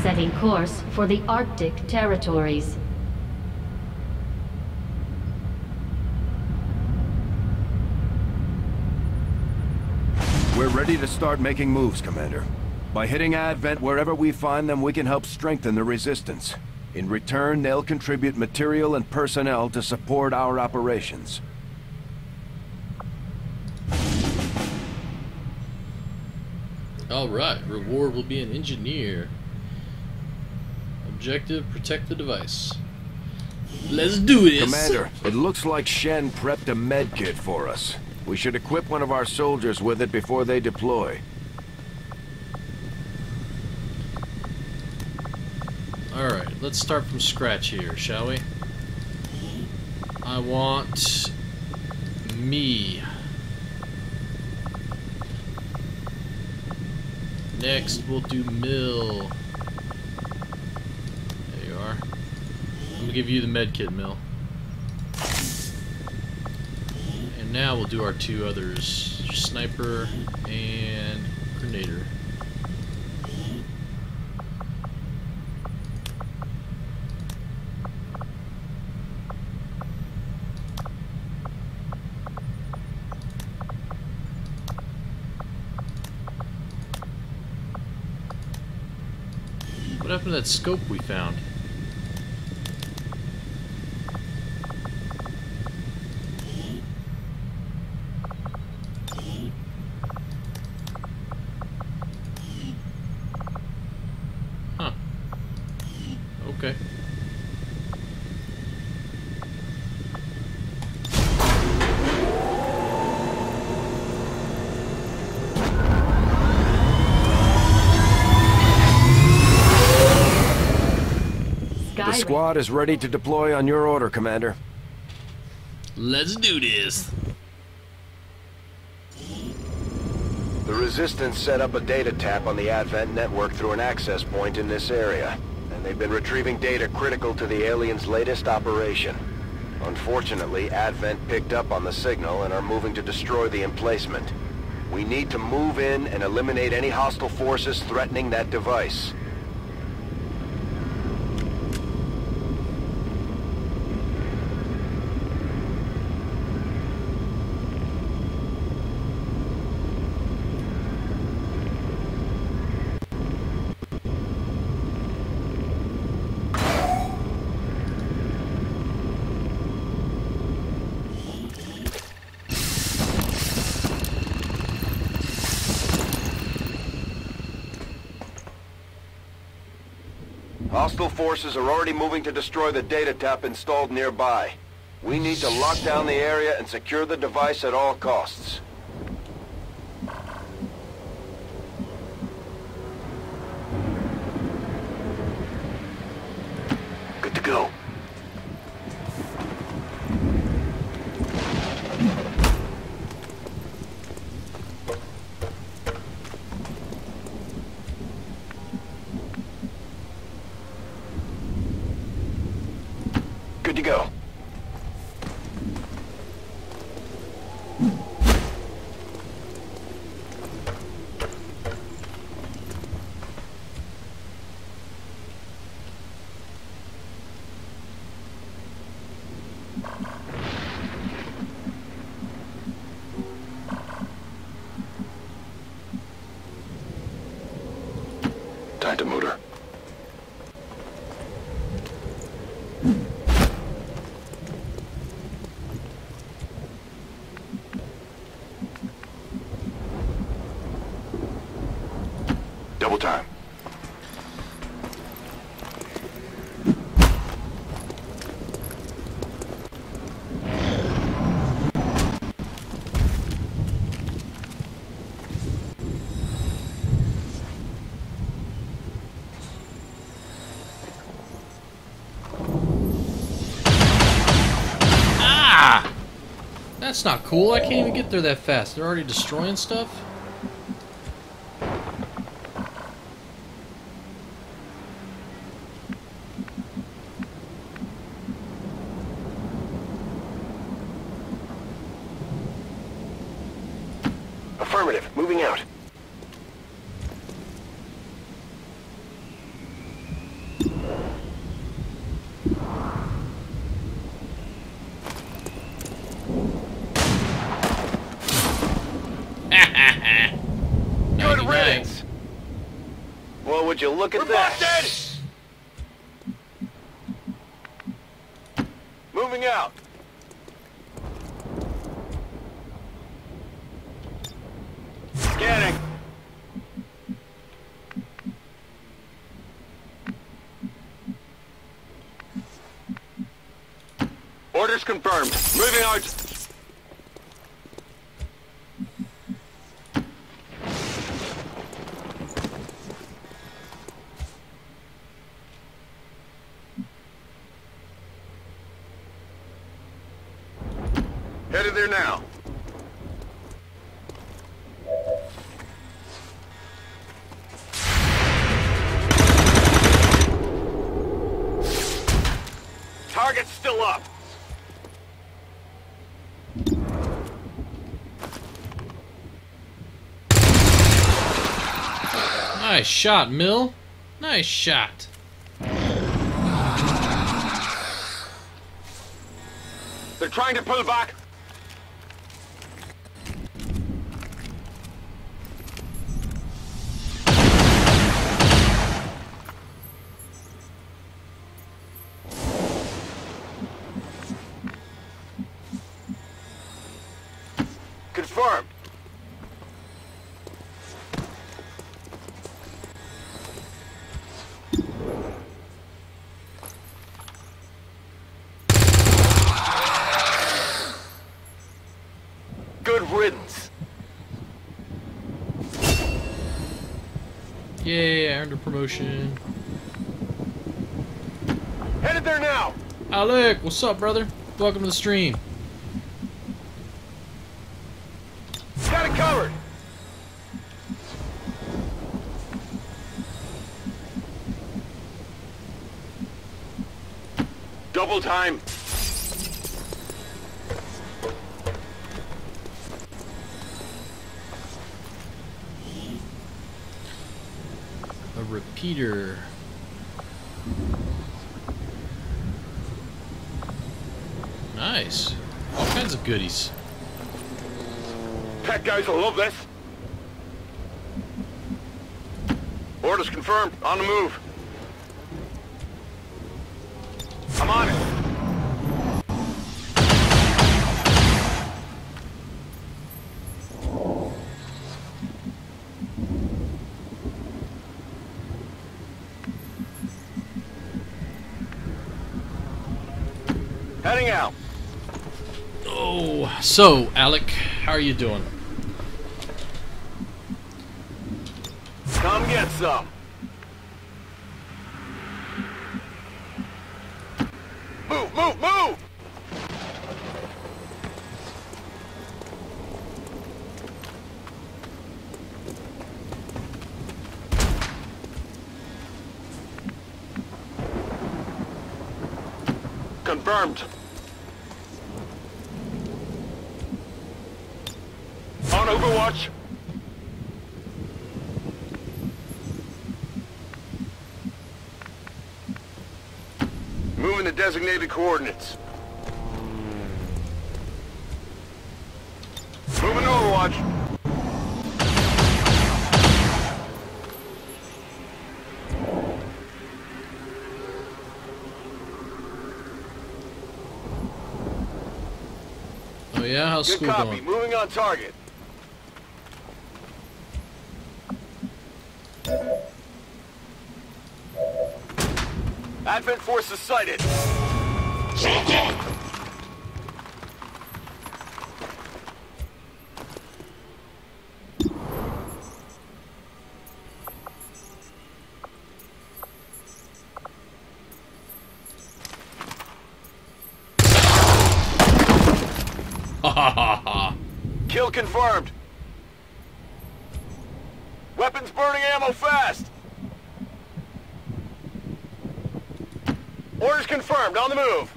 Setting course for the Arctic territories. We're ready to start making moves, Commander. By hitting Advent wherever we find them, we can help strengthen the Resistance. In return, they'll contribute material and personnel to support our operations. Alright, reward will be an engineer. Objective, protect the device. Let's do this! Commander, it looks like Shen prepped a med kit for us. We should equip one of our soldiers with it before they deploy. Alright, let's start from scratch here, shall we? I want me. Next, we'll do Mill. There you are. I'm gonna give you the medkit, Mill. And now we'll do our two others, Sniper and Grenader. What happened to that scope we found? Huh. Okay. The squad is ready to deploy on your order, Commander. Let's do this. The Resistance set up a data tap on the Advent network through an access point in this area, and they've been retrieving data critical to the aliens' latest operation. Unfortunately, Advent picked up on the signal and are moving to destroy the emplacement. We need to move in and eliminate any hostile forces threatening that device. Hostile forces are already moving to destroy the data tap installed nearby. We need to lock down the area and secure the device at all costs. Good to go. Good to go. Phantom motor. Double time. That's not cool. I can't even get there that fast. They're already destroying stuff? Affirmative. Moving out. Good riddance. Well, would you look at that? Moving out. Scanning. Orders confirmed. Moving out. Headed there now. Target's still up. Nice shot, Mill. Nice shot. They're trying to pull back. Confirmed. Good riddance. Yay, I earned a promotion. Headed there now. Alec, what's up, brother? Welcome to the stream. Got it covered. Double time. A repeater. Nice. All kinds of goodies. Tech guys will love this. Orders confirmed. On the move. I'm on it. Heading out. Oh, so, Alec, how are you doing? Come get some. Move, move, move! Confirmed. On Overwatch. Moving the designated coordinates. Moving to Overwatch. Oh yeah, how's Good school copy. going? Moving on target. Advent forces sighted. Kill confirmed. Weapons burning ammo fast. Orders confirmed. On the move.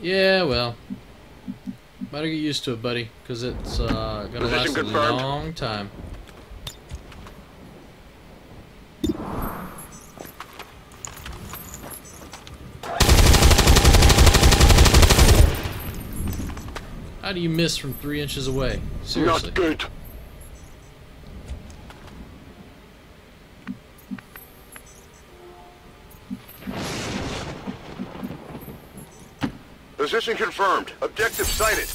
Yeah, well, better get used to it, buddy, because it's gonna last a long time. How do you miss from 3 inches away? Seriously. Not good. Position confirmed. Objective sighted.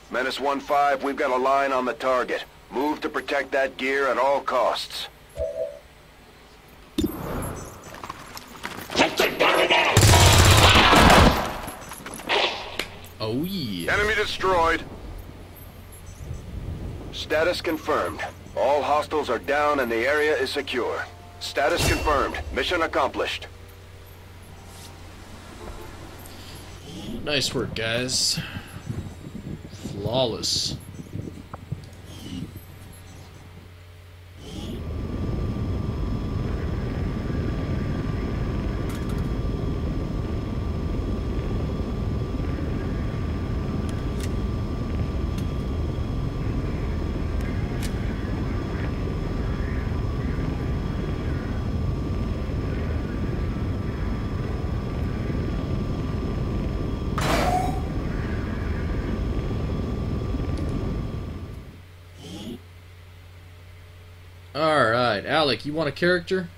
Menace 1-5, we've got a line on the target. Move to protect that gear at all costs. Oh yeah. Enemy destroyed. Status confirmed. All hostiles are down and the area is secure. Status confirmed. Mission accomplished. Nice work, guys. Flawless. Alright, Alec, you want a character?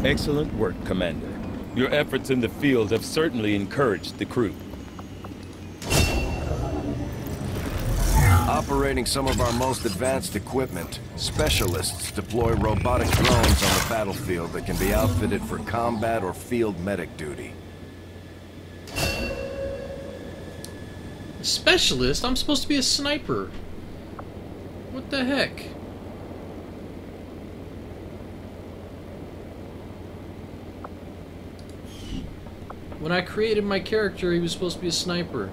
Excellent work, Commander. Your efforts in the field have certainly encouraged the crew. Operating some of our most advanced equipment, specialists deploy robotic drones on the battlefield that can be outfitted for combat or field medic duty. Specialist? I'm supposed to be a sniper. What the heck? When I created my character, he was supposed to be a sniper.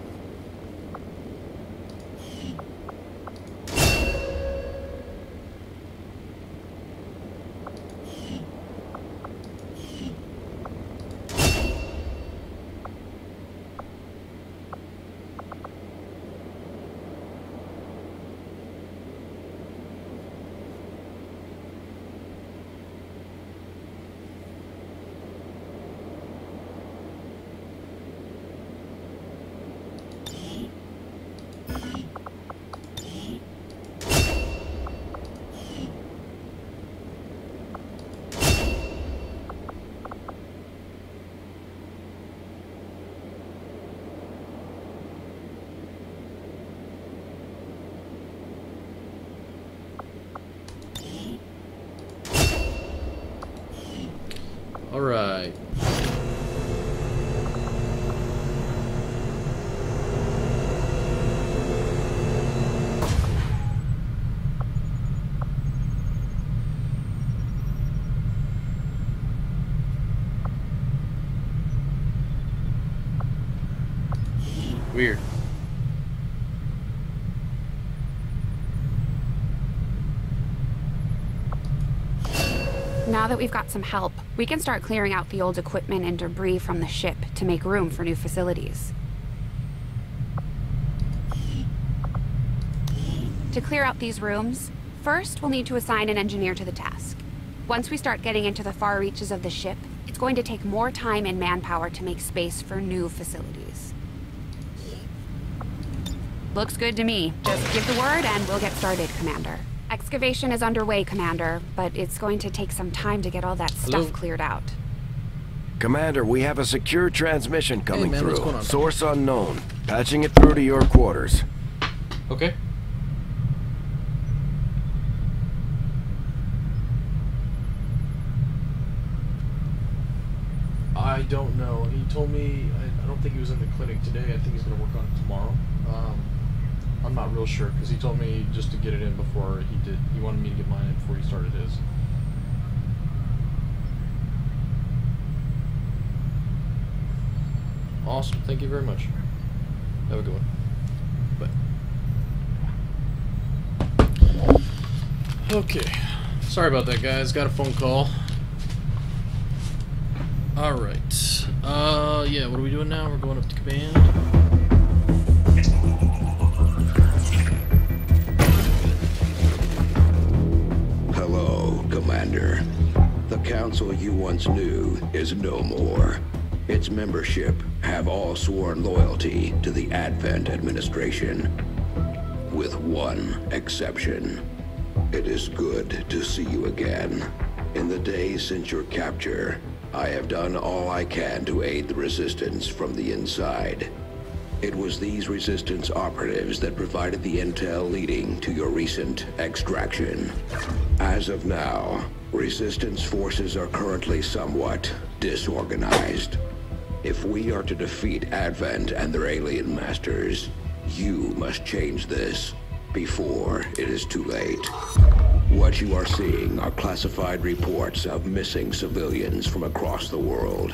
Alright. Weird. Now that we've got some help, we can start clearing out the old equipment and debris from the ship to make room for new facilities. To clear out these rooms, first we'll need to assign an engineer to the task. Once we start getting into the far reaches of the ship, it's going to take more time and manpower to make space for new facilities. Looks good to me. Just give the word and we'll get started, Commander. Excavation is underway, Commander, but it's going to take some time to get all that stuff cleared out. Commander, we have a secure transmission coming man, what's going through. on? Source unknown. Patching it through to your quarters. Okay. I don't know. He told me, I don't think he was in the clinic today. I think he's going to work on it tomorrow. I'm not real sure, because he told me just to get it in before he did. He wanted me to get mine in before he started his. Awesome. Thank you very much. Have a good one. Bye. Okay. Sorry about that, guys. Got a phone call. Alright. Yeah, what are we doing now? We're going up to command. Hello, Commander. The council you once knew is no more. Its membership have all sworn loyalty to the Advent administration. With one exception. It is good to see you again. In the days since your capture, I have done all I can to aid the resistance from the inside. It was these resistance operatives that provided the intel leading to your recent extraction. As of now, resistance forces are currently somewhat disorganized. If we are to defeat Advent and their alien masters, you must change this before it is too late. What you are seeing are classified reports of missing civilians from across the world.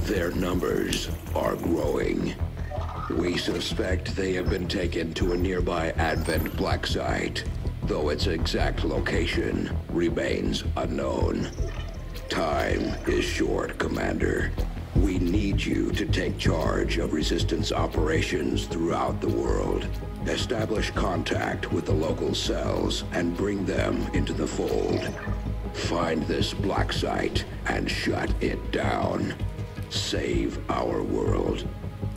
Their numbers are growing. We suspect they have been taken to a nearby Advent black site, though its exact location remains unknown. Time is short, Commander. We need you to take charge of resistance operations throughout the world. Establish contact with the local cells and bring them into the fold. Find this black site and shut it down. Save our world.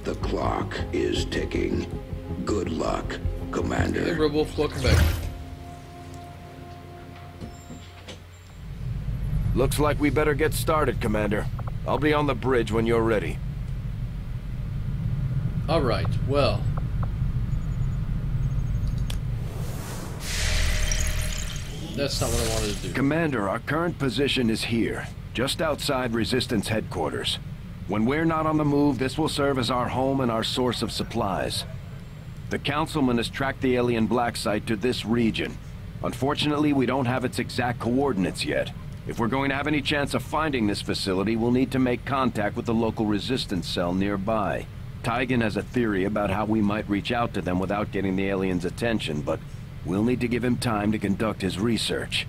The clock is ticking. Good luck, Commander. Hey, Red Wolf, welcome back. Looks like we better get started, Commander. I'll be on the bridge when you're ready. Alright, well. That's not what I wanted to do. Commander, our current position is here, just outside Resistance headquarters. When we're not on the move, this will serve as our home and our source of supplies. The Councilman has tracked the alien black site to this region. Unfortunately, we don't have its exact coordinates yet. If we're going to have any chance of finding this facility, we'll need to make contact with the local resistance cell nearby. Tygan has a theory about how we might reach out to them without getting the aliens' attention, but we'll need to give him time to conduct his research.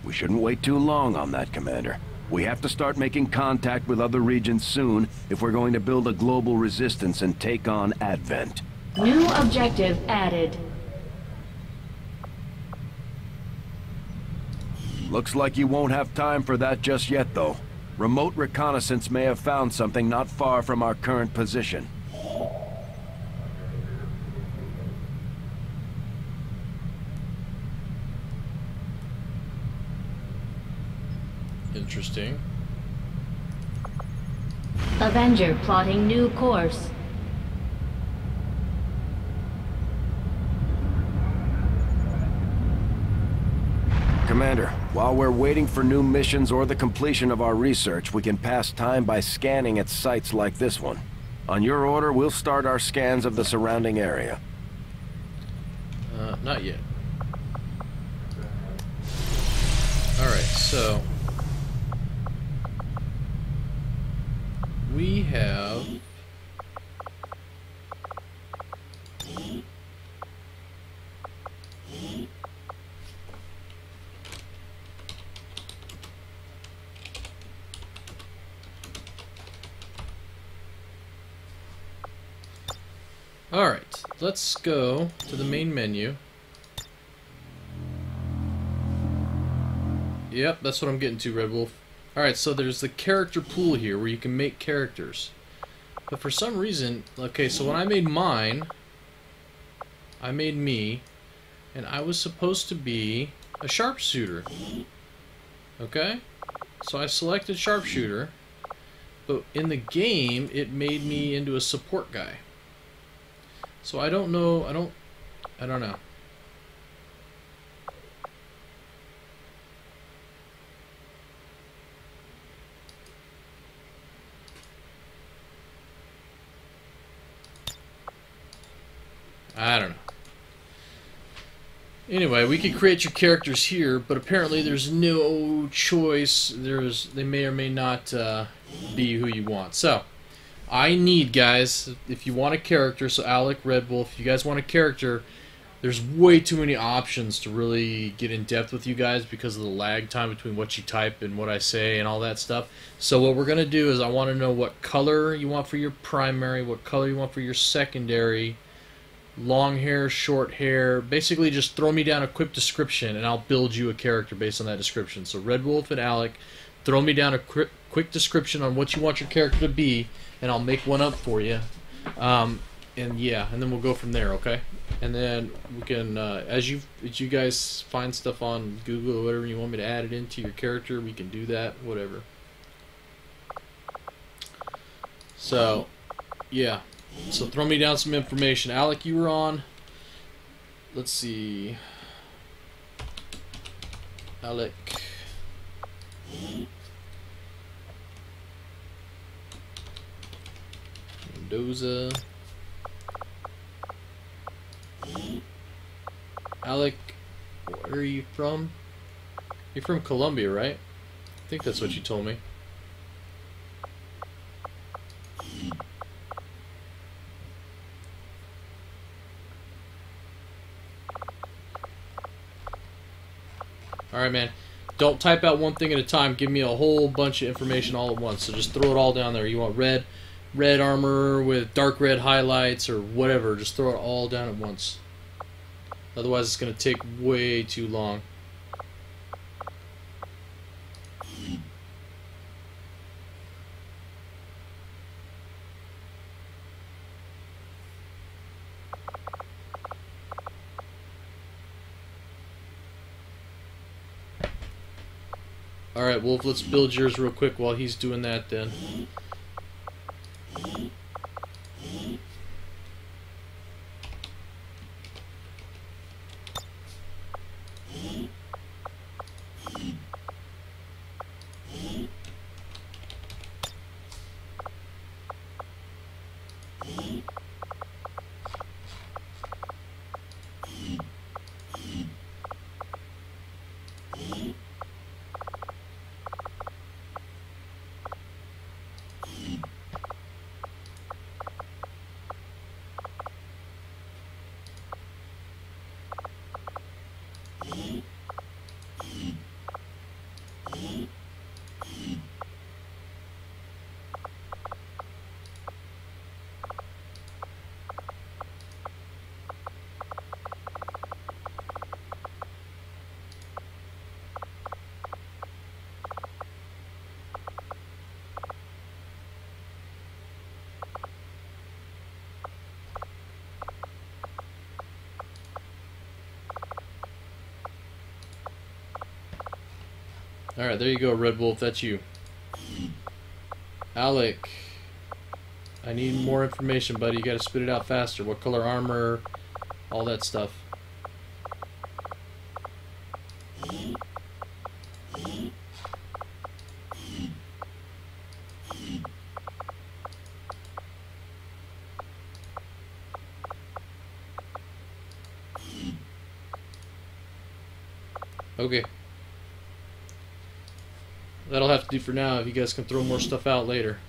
We shouldn't wait too long on that, Commander. We have to start making contact with other regions soon if we're going to build a global resistance and take on Advent. New objective added. Looks like you won't have time for that just yet, though. Remote reconnaissance may have found something not far from our current position. Interesting. Avenger plotting new course. Commander, while we're waiting for new missions or the completion of our research, we can pass time by scanning at sites like this one. On your order, we'll start our scans of the surrounding area. Not yet. Alright, so we have Alright, let's go to the main menu. Yep, that's what I'm getting to, Red Wolf. Alright, so there's the character pool here where you can make characters. But for some reason, okay, so when I made mine, I made me, and I was supposed to be a sharpshooter. Okay? So I selected sharpshooter, but in the game, it made me into a support guy. So I don't know, I don't know. I don't know. Anyway, we can create your characters here, but apparently there's no choice. They may or may not be who you want. So, I need, guys, if you want a character, so Alec, Red Wolf, if you guys want a character, there's way too many options to really get in depth with you guys because of the lag time between what you type and what I say and all that stuff. So what we're going to do is I want to know what color you want for your primary, what color you want for your secondary, long hair, short hair. Basically just throw me down a quick description and I'll build you a character based on that description. So Red Wolf and Alec, throw me down a quick description on what you want your character to be and I'll make one up for you. And yeah, and then we'll go from there, okay? And then we can, as you guys find stuff on Google or whatever, you want me to add it into your character, we can do that, whatever. So, yeah. So throw me down some information. Alec, you were on, let's see, Alec. Mendoza. Alec, where are you from? You're from Colombia, right? I think that's what you told me. Alright, man. Don't type out one thing at a time. Give me a whole bunch of information all at once. So just throw it all down there. You want red armor with dark red highlights or whatever. Just throw it all down at once. Otherwise, it's going to take way too long. Alright, Wolf, let's build yours real quick while he's doing that then. Alright, there you go, Red Wolf, that's you. Alec, I need more information, buddy. You gotta spit it out faster. What color armor, all that stuff. Okay. That'll have to do for now. If you guys can throw more stuff out later.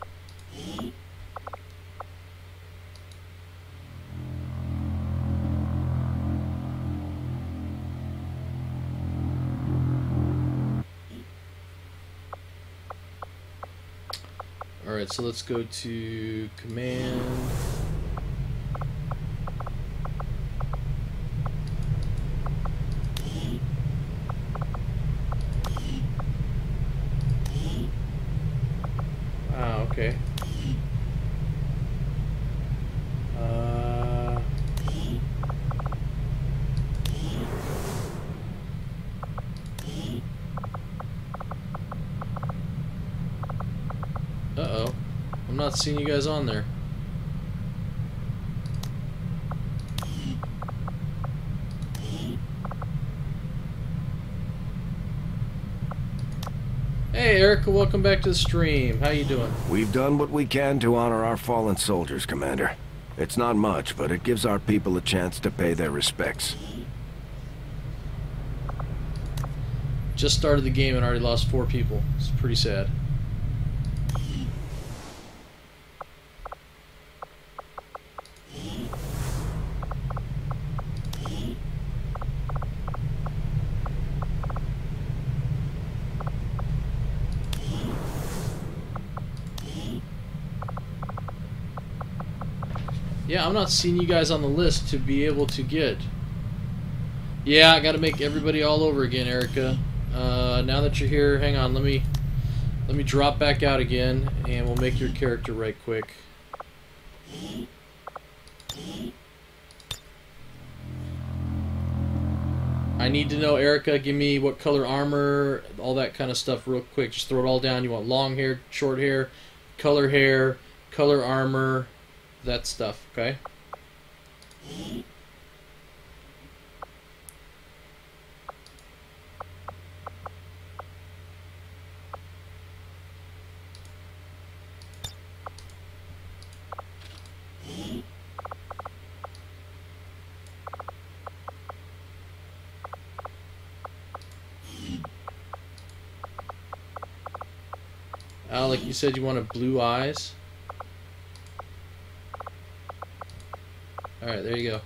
Alright, so let's go to command. not seeing you guys on there. Hey Erica, welcome back to the stream. How you doing? We've done what we can to honor our fallen soldiers, Commander. It's not much, but it gives our people a chance to pay their respects. Just started the game and already lost 4 people. It's pretty sad. Yeah, I'm not seeing you guys on the list to be able to get. Yeah, I gotta make everybody all over again, Erica. Now that you're here, hang on, let me drop back out again and we'll make your character right quick. I need to know, Erica, give me what color armor, all that kind of stuff real quick. Just throw it all down. You want long hair, short hair, color armor, that stuff, okay? Alec, you said you wanted blue eyes. Alright, there you go.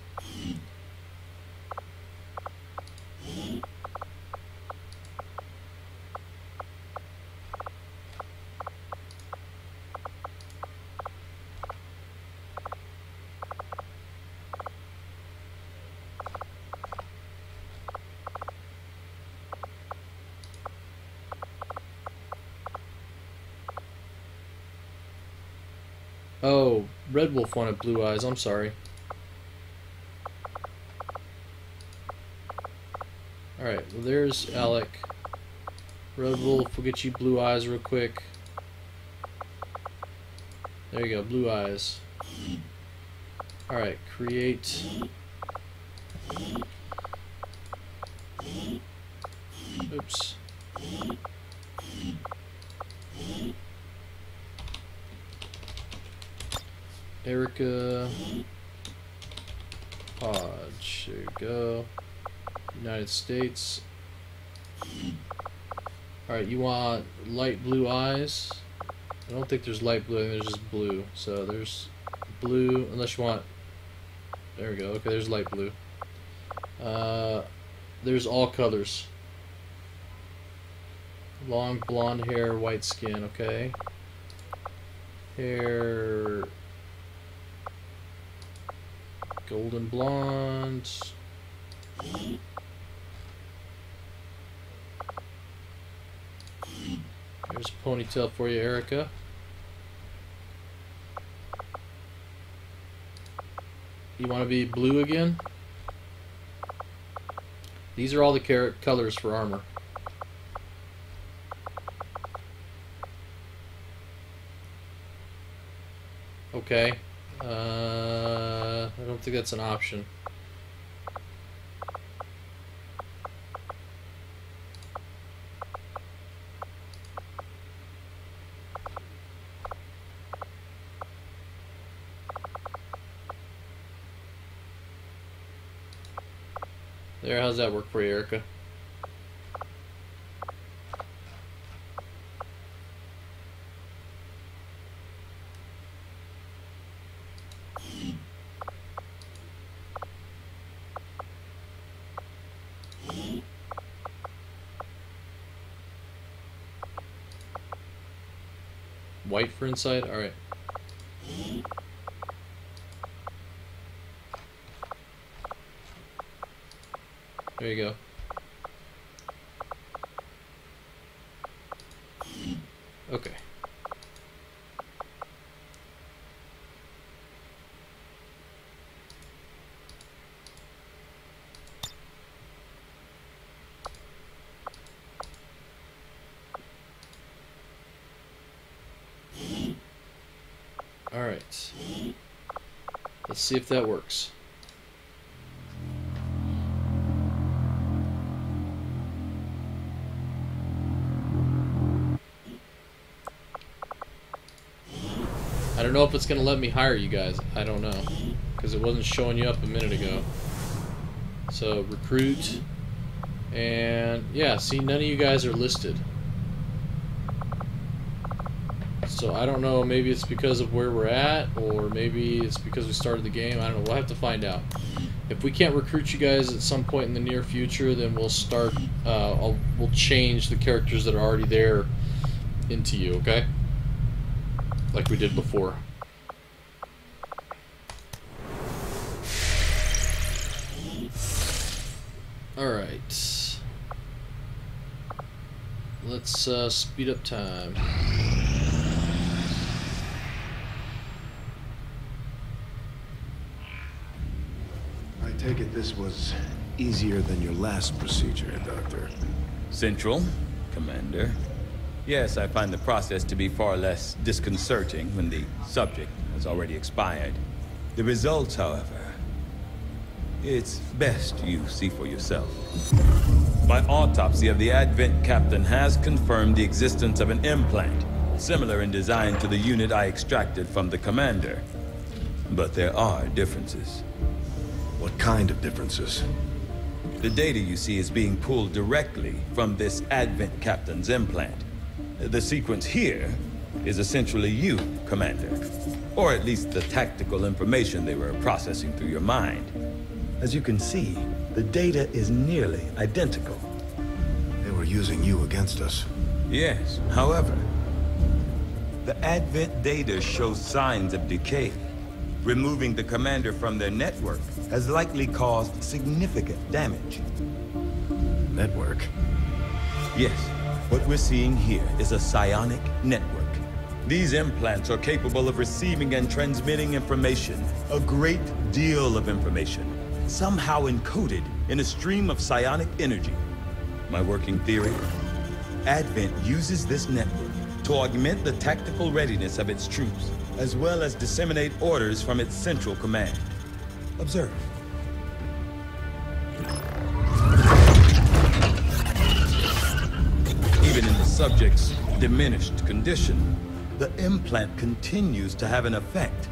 Oh, Red Wolf wanted blue eyes, I'm sorry. Alright, well there's Alec. Red Wolf, we'll get you blue eyes real quick. There you go, blue eyes. Alright, create. Oops. Erica Podge, there you go. United States. Alright, you want light blue eyes? I don't think there's light blue, I think there's just blue. So there's blue, unless you want... There we go, okay, there's light blue. There's all colors. Long blonde hair, white skin, okay. Hair... golden blonde. There's a ponytail for you, Erica. You want to be blue again? These are all the colors for armor. Okay. I don't think that's an option. There, how's that work for you, Erica? White for inside? Alright. There you go. Okay. Alright. Let's see if that works. I don't know if it's going to let me hire you guys. I don't know. Because it wasn't showing you up a minute ago. So, recruit. And, yeah, see, none of you guys are listed. So, I don't know. Maybe it's because of where we're at. Or maybe it's because we started the game. I don't know. We'll have to find out. If we can't recruit you guys at some point in the near future, then we'll start... we'll change the characters that are already there into you, okay? Like we did before. Alright. Let's speed up time. I take it this was easier than your last procedure, Doctor. Central, Commander. Yes, I find the process to be far less disconcerting when the subject has already expired. The results, however, it's best you see for yourself. My autopsy of the Advent captain has confirmed the existence of an implant, similar in design to the unit I extracted from the commander. But there are differences. What kind of differences? The data you see is being pulled directly from this Advent captain's implant. The sequence here is essentially you, Commander. Or at least the tactical information they were processing through your mind. As you can see, the data is nearly identical. They were using you against us. Yes, however, the Advent data shows signs of decay. Removing the commander from their network has likely caused significant damage. Network? Yes. What we're seeing here is a psionic network. These implants are capable of receiving and transmitting information, a great deal of information, somehow encoded in a stream of psionic energy. My working theory? Advent uses this network to augment the tactical readiness of its troops, as well as disseminate orders from its central command. Observe. Even in the subject's diminished condition, the implant continues to have an effect.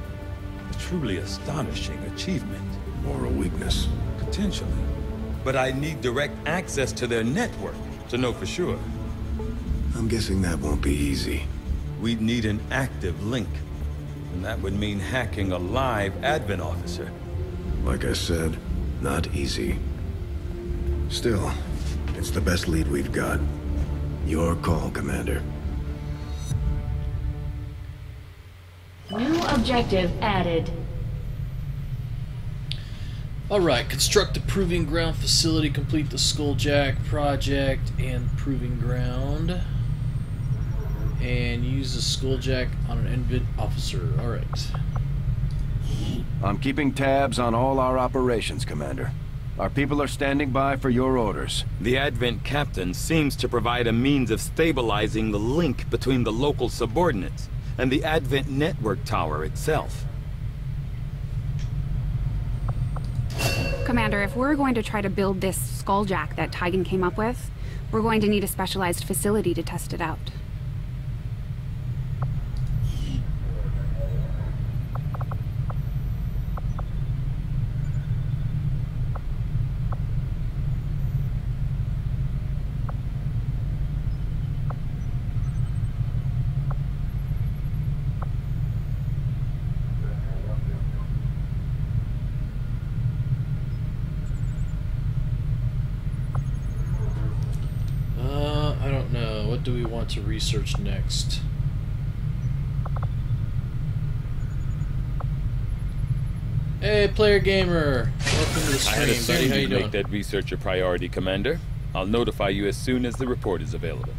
A truly astonishing achievement. Or a weakness. Potentially. But I need direct access to their network to know for sure. I'm guessing that won't be easy. We'd need an active link. And that would mean hacking a live Advent officer. Like I said, not easy. Still, it's the best lead we've got. Your call, Commander. New objective added. Alright, construct the Proving Ground facility, complete the Skulljack project and Proving Ground. And use the Skulljack on an Advent officer. Alright. I'm keeping tabs on all our operations, Commander. Our people are standing by for your orders. The Advent captain seems to provide a means of stabilizing the link between the local subordinates and the Advent network tower itself. Commander, if we're going to try to build this Skulljack that Tygan came up with, we're going to need a specialized facility to test it out. I don't know. What do we want to research next? Hey, Player Gamer! Welcome to the stream, I had assumed buddy. How you you'd doing? make that research a priority, Commander. I'll notify you as soon as the report is available.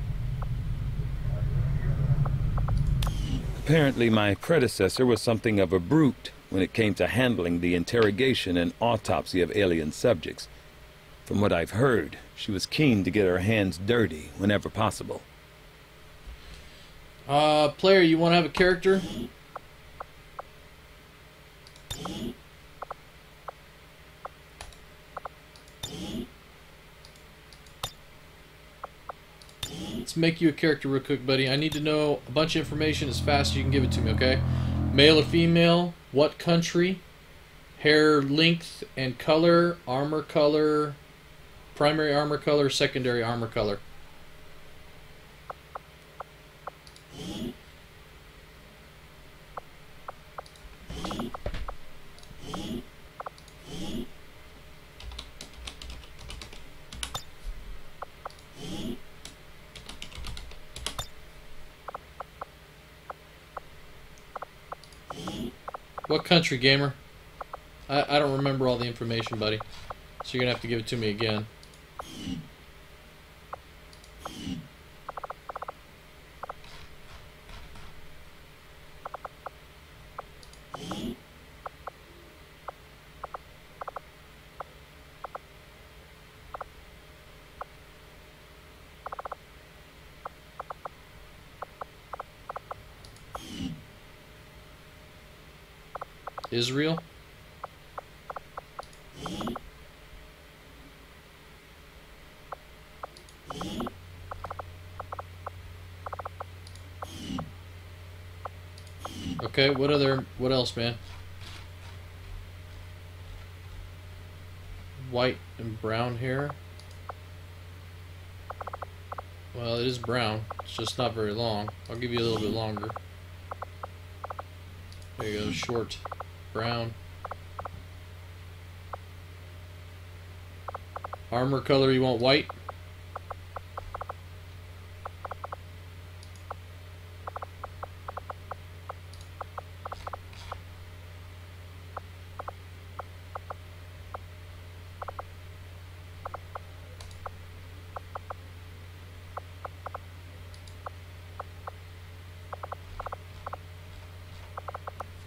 Apparently, my predecessor was something of a brute when it came to handling the interrogation and autopsy of alien subjects. From what I've heard, she was keen to get her hands dirty whenever possible. Player, you want to have a character? make you a character real quick, buddy. I need to know a bunch of information as fast as you can give it to me, okay? Male or female, what country, hair length and color, armor color, primary armor color, secondary armor color. What country, gamer? I don't remember all the information, buddy. So you're gonna have to give it to me again. Israel? Okay, what else, man? White and brown hair. Well, it is brown. It's just not very long. I'll give you a little bit longer. There you go, short. Brown. Armor color, you want white?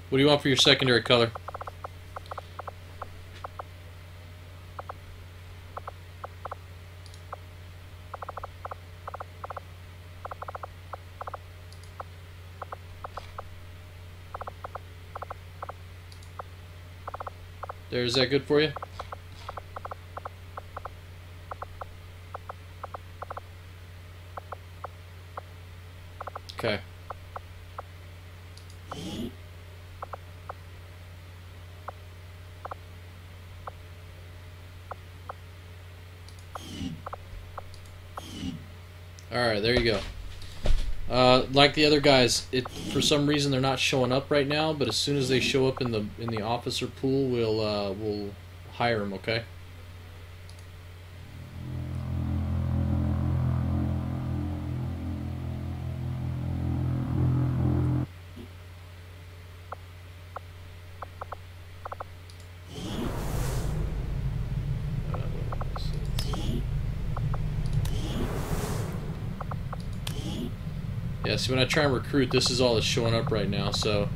What do you want for your secondary color? There, is that good for you? Okay. Alright, there you go. Like the other guys, for some reason they're not showing up right now, but as soon as they show up in the officer pool, we'll hire them, okay? Yeah, see, when I try and recruit, this is all that's showing up right now, so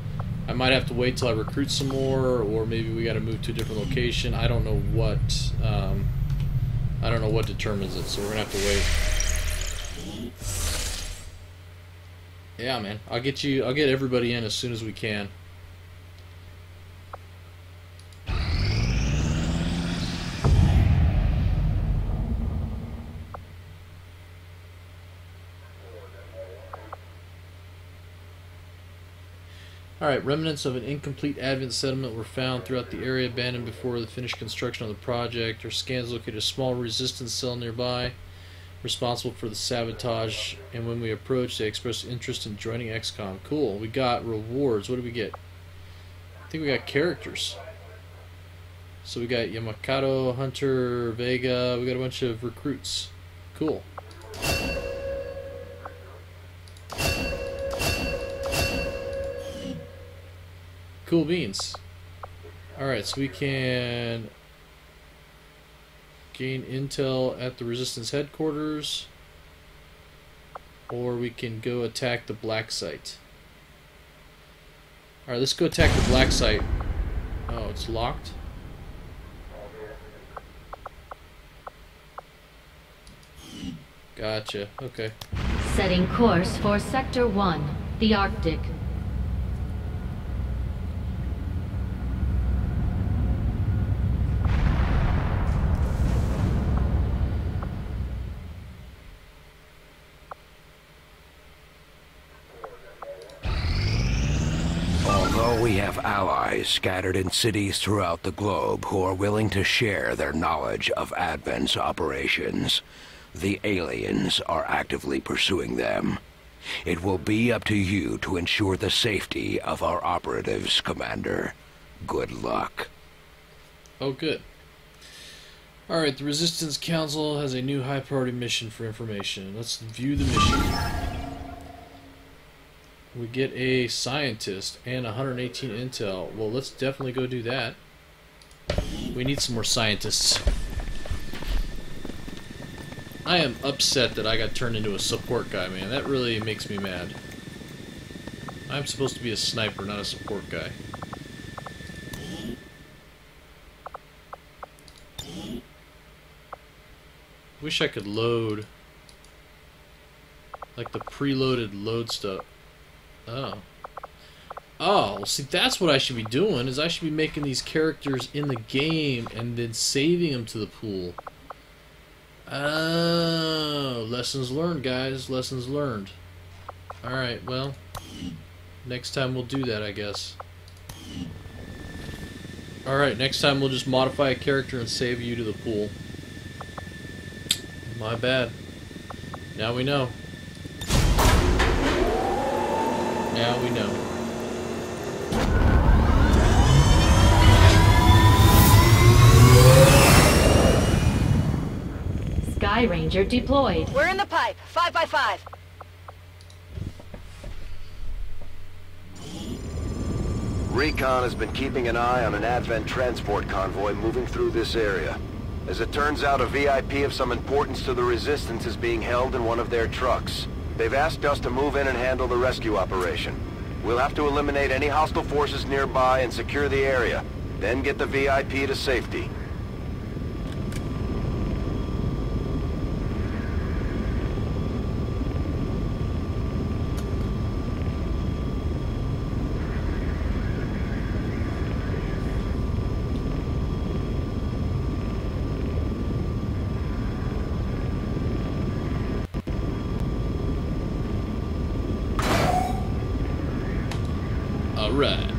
I might have to wait till I recruit some more, or maybe we got to move to a different location. I don't know what determines it, so we're gonna have to wait. Yeah, man, I'll get everybody in as soon as we can. Alright, remnants of an incomplete Advent settlement were found throughout the area, abandoned before the finished construction of the project. Our scans located a small resistance cell nearby, responsible for the sabotage, and when we approached, they expressed interest in joining XCOM. Cool, we got rewards. What did we get? I think we got characters. So we got Yamakato, Hunter, Vega, we got a bunch of recruits. Cool. Cool beans. Alright, so we can gain intel at the Resistance headquarters, or we can go attack the black site. Alright, let's go attack the black site. Oh, it's locked? Gotcha, okay. Setting course for Sector 1, the Arctic. know we have allies scattered in cities throughout the globe who are willing to share their knowledge of Advent's operations. The aliens are actively pursuing them. It will be up to you to ensure the safety of our operatives, Commander. Good luck. Oh, good. Alright, the Resistance Council has a new high-priority mission for information. Let's view the mission. We get a scientist and 118 intel. Well, let's definitely go do that. We need some more scientists. I am upset that I got turned into a support guy, man. That really makes me mad. I'm supposed to be a sniper, not a support guy. Wish I could load, like the preloaded load stuff. Oh. Oh, see, that's what I should be doing, is I should be making these characters in the game and then saving them to the pool. Oh, lessons learned, guys. Lessons learned. Alright, well, next time we'll do that, I guess. Alright, next time we'll just modify a character and save you to the pool. My bad. Now we know. Now we know. Sky Ranger deployed. We're in the pipe. 5x5. Recon has been keeping an eye on an Advent transport convoy moving through this area. As it turns out, a VIP of some importance to the Resistance is being held in one of their trucks. They've asked us to move in and handle the rescue operation. We'll have to eliminate any hostile forces nearby and secure the area, then get the VIP to safety. Alright.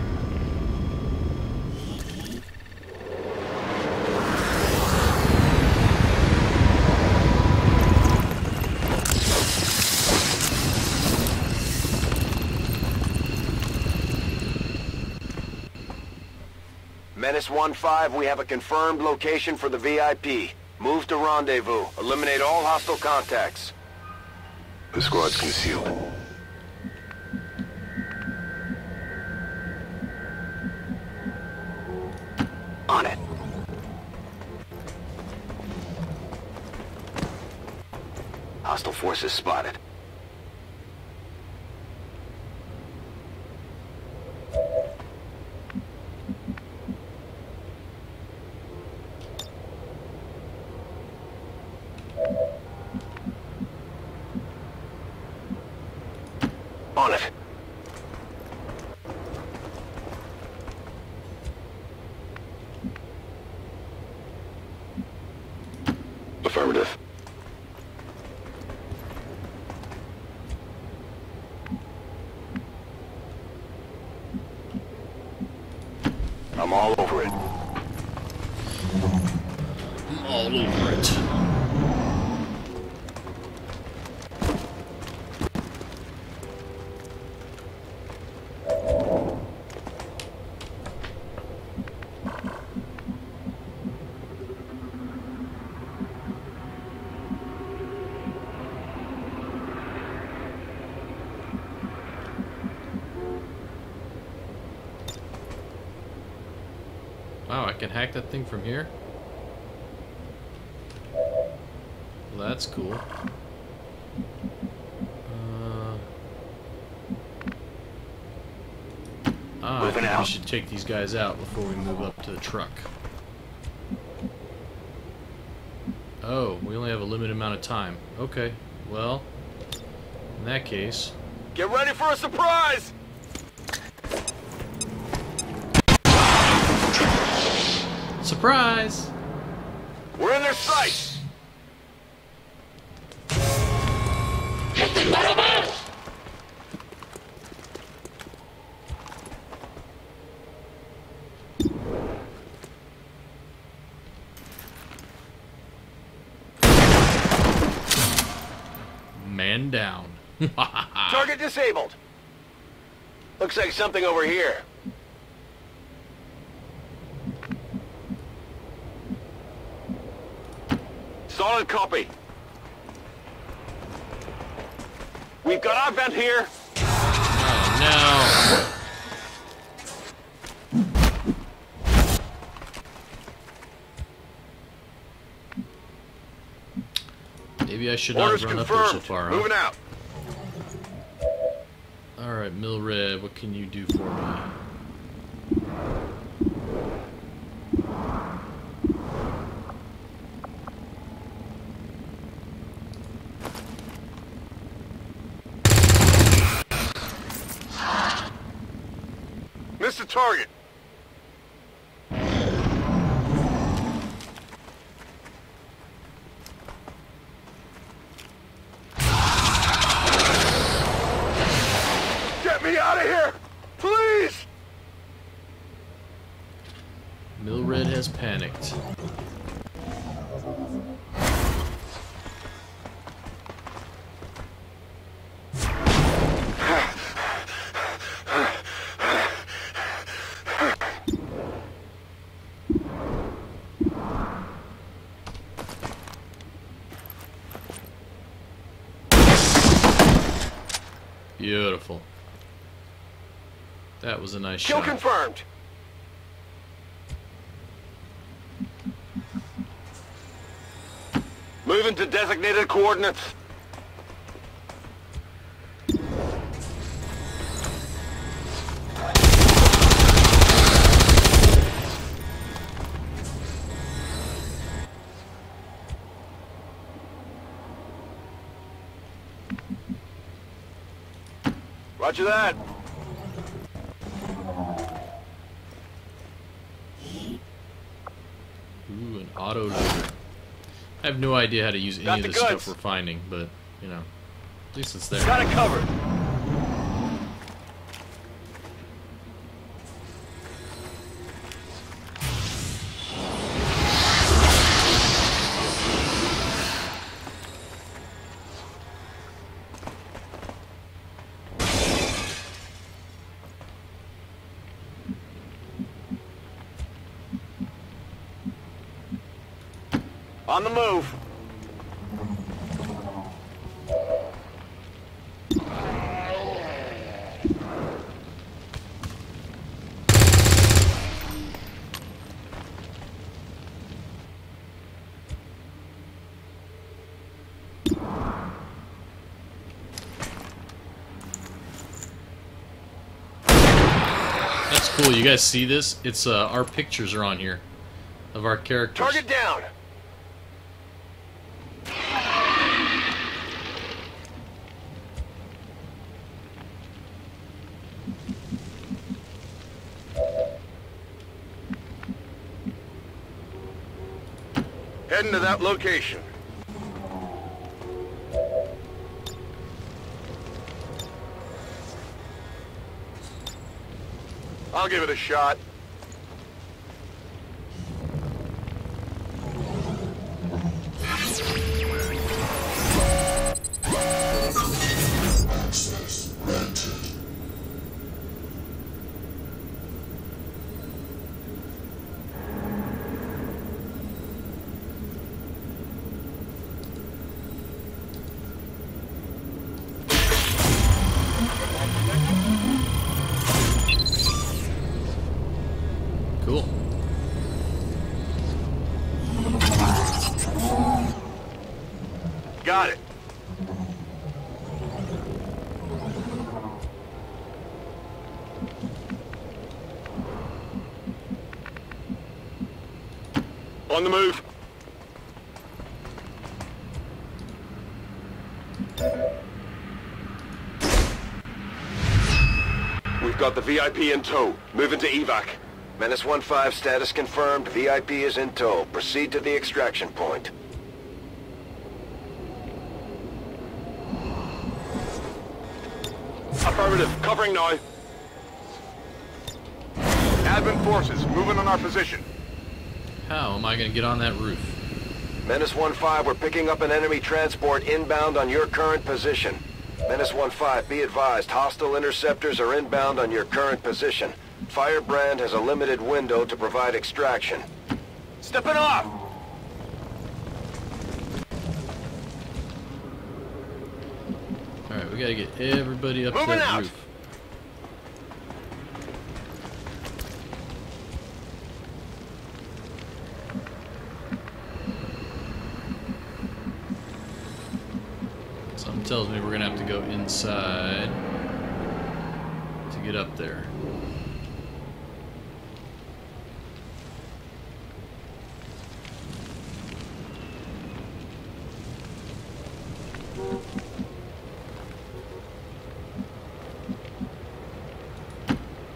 Menace 1-5, we have a confirmed location for the VIP. Move to rendezvous. Eliminate all hostile contacts. The squad's concealed. On it. Hostile forces spotted. On it. Affirmative. I'm all over it. I'm all over it. Wow, I can hack that thing from here? Well, that's cool. I think we should take these guys out before we move up to the truck. Oh, we only have a limited amount of time. Okay, well, in that case... Get ready for a surprise! Surprise! We're in their sights! Man down. Target disabled. Looks like something over here. Solid copy. We've got our vent here. Oh, no. Maybe I should not Orders run confirmed. up there so far, huh? Moving out. Alright, Milred, what can you do for me? Missed the target. Get me out of here, please! Milred has panicked. Beautiful. That was a nice Kill shot. confirmed. Moving to designated coordinates. Roger that. Ooh, an auto loader. I have no idea how to use any of the stuff we're finding, but, you know, at least it's there. Got it covered. On the move. That's cool. You guys see this? It's our pictures are on here of our characters. Target down. Heading to that location. I'll give it a shot. Access granted. Cool. Got it. On the move. We've got the VIP in tow. Moving to evac. Menace 1-5 status confirmed. VIP is in tow. Proceed to the extraction point. Affirmative. Covering now. Advent forces moving on our position. How am I going to get on that roof? Menace 1-5, we're picking up an enemy transport inbound on your current position. Menace 1-5, be advised, hostile interceptors are inbound on your current position. Firebrand has a limited window to provide extraction. Stepping off! Alright, we gotta get everybody up to that roof. Something tells me we're gonna have to go inside to get up there.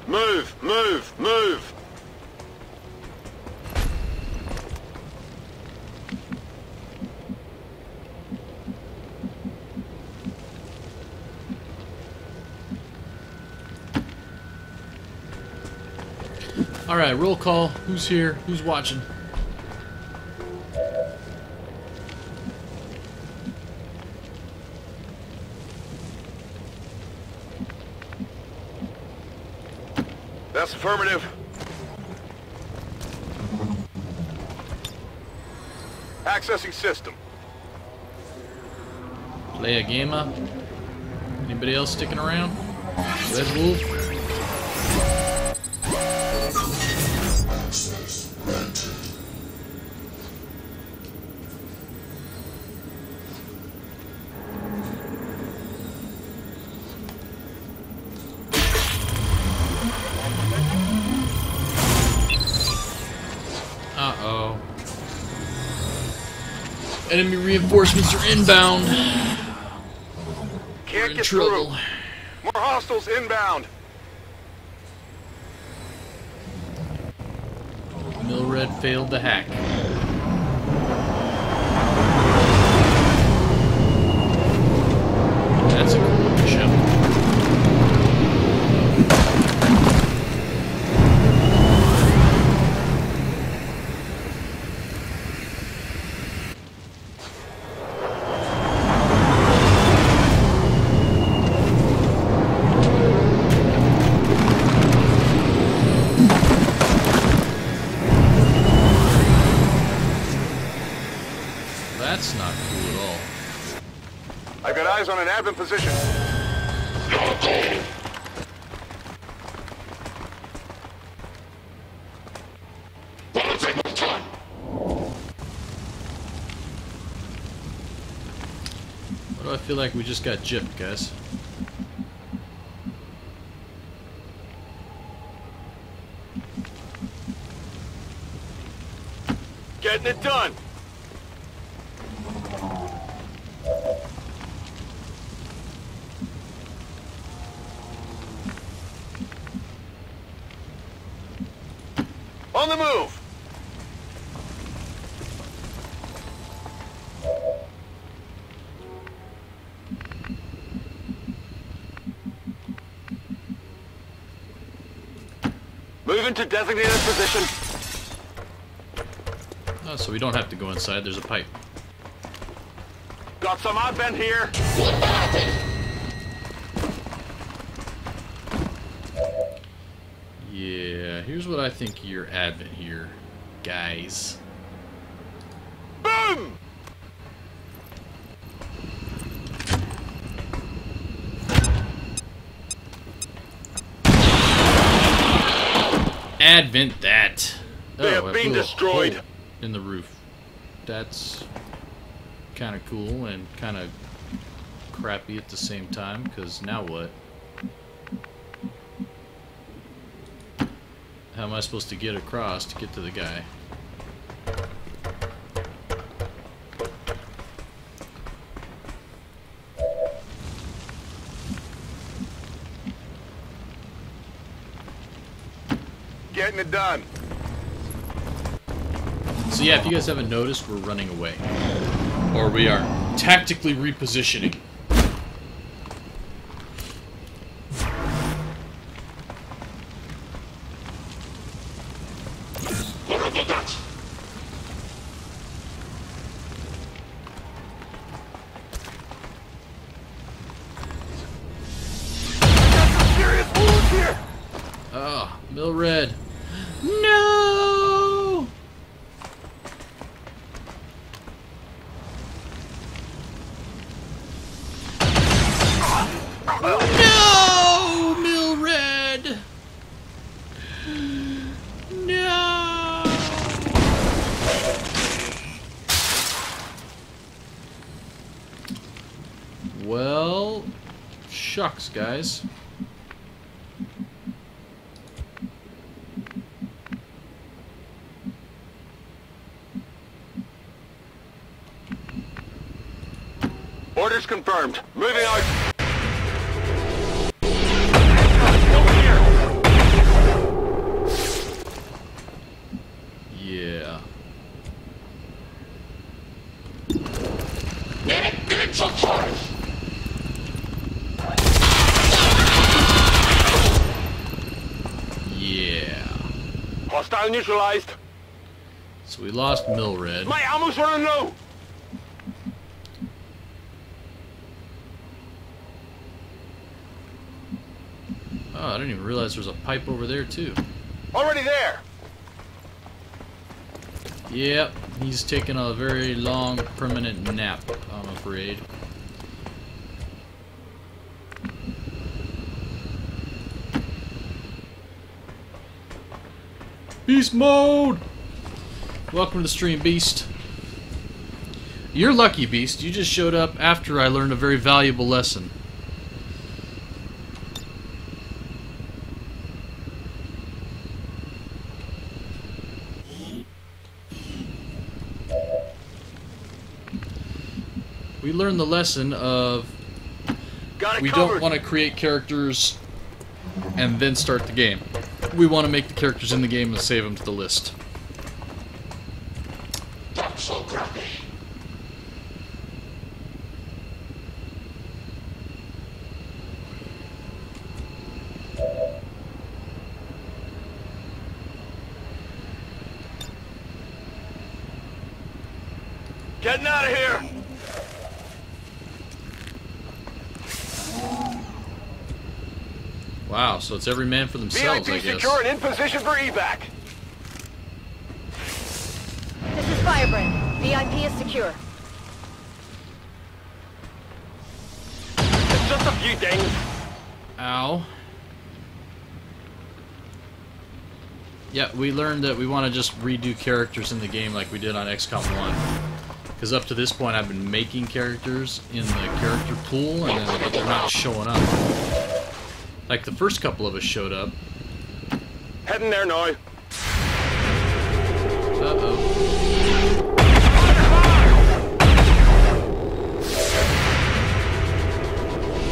Move! Move! Move! Alright, roll call. Who's here? Who's watching? That's affirmative. Accessing system. Play a game up. Anybody else sticking around? Red Wolf? Access granted. Uh-oh. Enemy reinforcements are inbound. Can't get trouble. through. More hostiles inbound. Milred failed to hack. That's a cool ship. That's not cool at all. I've got eyes on an advent position. Why do I feel like we just got gypped, guys? Getting it done. On the move! Moving to designated position. Oh, so we don't have to go inside, there's a pipe. Got some advent here. Yeah, here's what I think of your advent here, guys. Boom! Advent that. They have I been blew a destroyed. hole in the roof. That's kind of cool and kind of crappy at the same time, because now what? How am I supposed to get across to get to the guy? Getting it done. So yeah, if you guys haven't noticed, we're running away. Or we are tactically repositioning. Milred. No! No, Milred! No! Well, shucks, guys. Orders confirmed. Moving out. Yeah. Yeah. Hostile neutralized. So we lost Milred. My ammo's running low. Oh, I didn't even realize there's a pipe over there too. Already there. Yep, he's taking a very long permanent nap, I'm afraid. Beast mode! Welcome to the stream, Beast. You're lucky, Beast. You just showed up after I learned a very valuable lesson. We learned the lesson of we don't want to create characters and then start the game. We want to make the characters in the game and save them to the list. Getting out of here. Wow, so it's every man for themselves, VIP I guess. secure and in position for evac. This is Firebrand. VIP is secure. It's just a few things. Ow. Yeah, we learned that we want to just redo characters in the game like we did on XCOM 1. Because up to this point I've been making characters in the character pool, and then but they're not showing up. Like the first couple of us showed up. Heading there now. Uh-oh.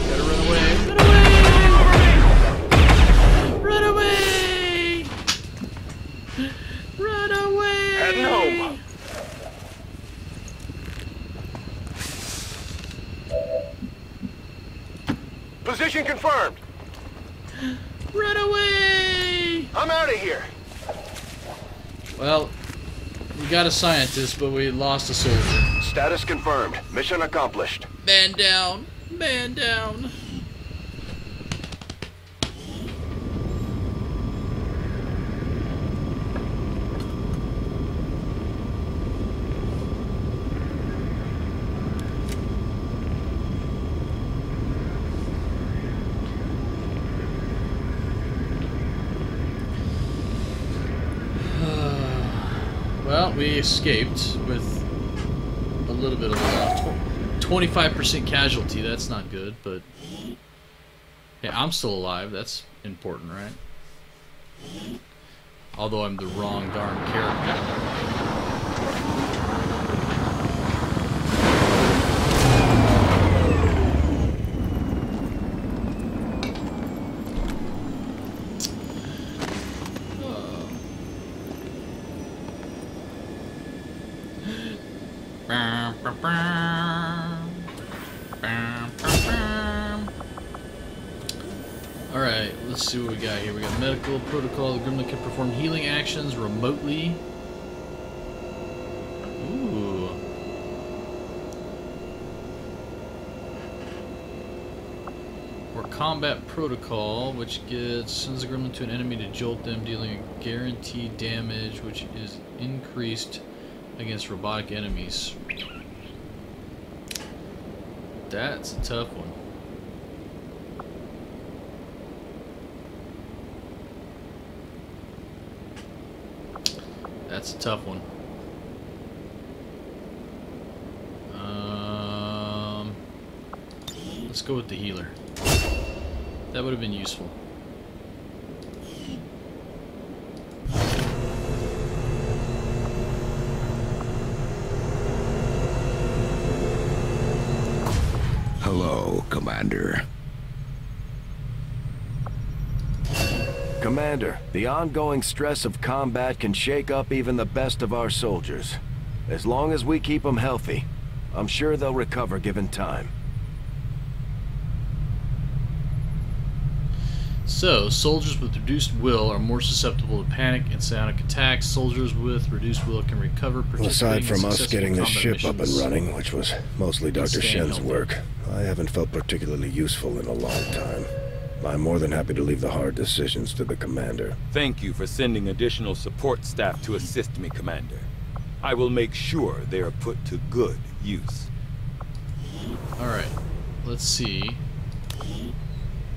Gotta run away. Run away! Run away! Heading home. Position confirmed. Run away! I'm out of here. Well, we got a scientist, but we lost a soldier. Status confirmed. Mission accomplished. Man down. Man down. Well, we escaped with a little bit of a loss. 25% casualty, that's not good, but... Hey, I'm still alive, that's important, right? Although I'm the wrong darn character. Alright, let's see what we got here. We got medical protocol. The Gremlin can perform healing actions remotely. Ooh. or combat protocol, which sends a gremlin to an enemy to jolt them, dealing guaranteed damage, which is increased against robotic enemies. That's a tough one. That's a tough one. Let's go with the healer. That would have been useful. Hello, Commander. Commander, the ongoing stress of combat can shake up even the best of our soldiers. As long as we keep them healthy, I'm sure they'll recover given time. So, soldiers with reduced will are more susceptible to panic and psionic attacks. Soldiers with reduced will can recover, Aside from us getting the ship up and missions. running, which was mostly Dr. Shen's work, I haven't felt particularly useful in a long time. I'm more than happy to leave the hard decisions to the commander. Thank you for sending additional support staff to assist me, Commander. I will make sure they are put to good use. Alright, let's see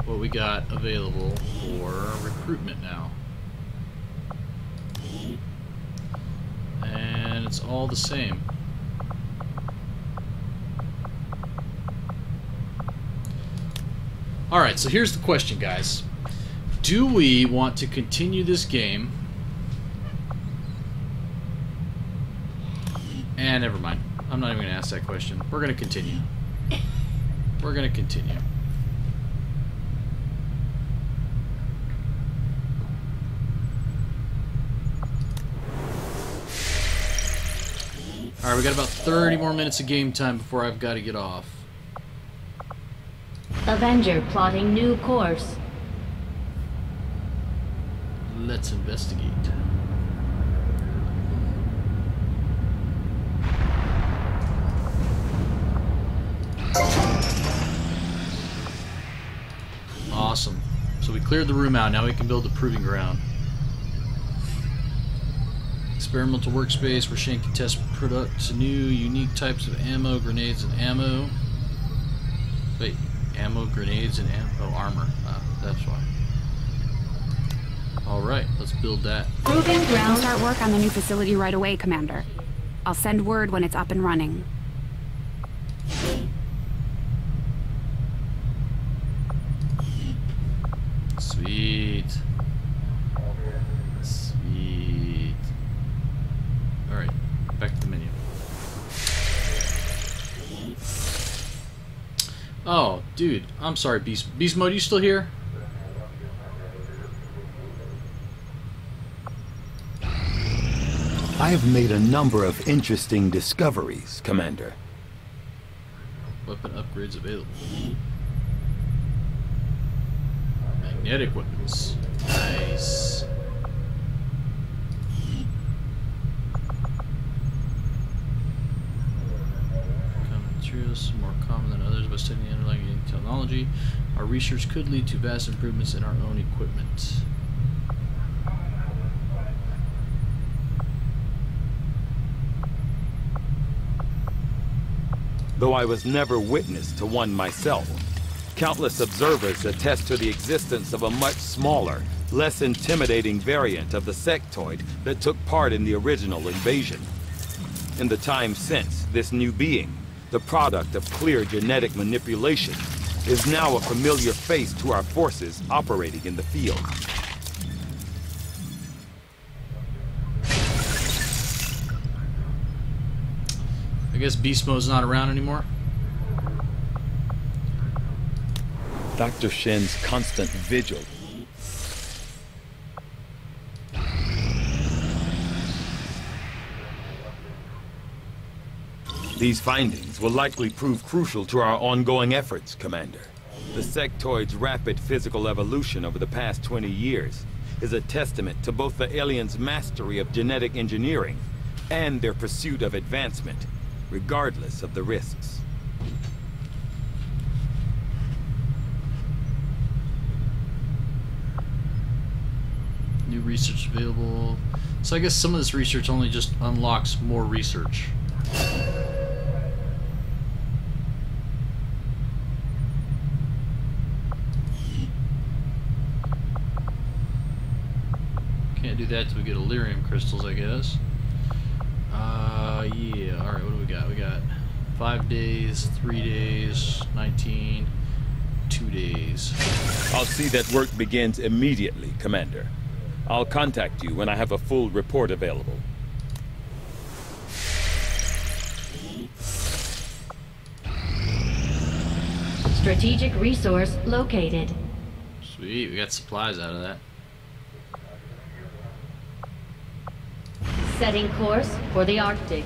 what we got available for recruitment now. And it's all the same. Alright, so here's the question, guys. Do we want to continue this game? And never mind. I'm not even going to ask that question. We're going to continue. We're going to continue. Alright, we got about 30 more minutes of game time before I've got to get off. Avenger plotting new course. Let's investigate. Awesome. So we cleared the room out. Now we can build the proving ground. Experimental workspace where Shane can test products, new, unique types of ammo, grenades, and ammo. Wait, ammo, grenades, and ammo, armor. That's why. Alright, let's build that. Proving ground. We'll start work on the new facility right away, Commander. I'll send word when it's up and running. Sweet. Sweet. Alright, back to the menu. Oh, dude, I'm sorry, Beast Mode, you still here? I have made a number of interesting discoveries, Commander. Weapon upgrades available. Magnetic weapons. Nice. Common materials, more common than others by studying the underlying technology. Our research could lead to vast improvements in our own equipment. Though I was never witness to one myself, countless observers attest to the existence of a much smaller, less intimidating variant of the sectoid that took part in the original invasion. In the time since, this new being, the product of clear genetic manipulation, is now a familiar face to our forces operating in the field. I guess Beast Mode's not around anymore. Dr. Shen's constant vigil. These findings will likely prove crucial to our ongoing efforts, Commander. The sectoid's rapid physical evolution over the past 20 years is a testament to both the aliens' mastery of genetic engineering and their pursuit of advancement, regardless of the risks. research available. So I guess some of this research only just unlocks more research. Can't do that till we get Elerium crystals, I guess. Yeah, alright, what do we got? We got 5 days, 3 days, 19, 2 days. I'll see that work begins immediately, Commander. I'll contact you when I have a full report available. Strategic resource located. Sweet, we got supplies out of that. Setting course for the Arctic.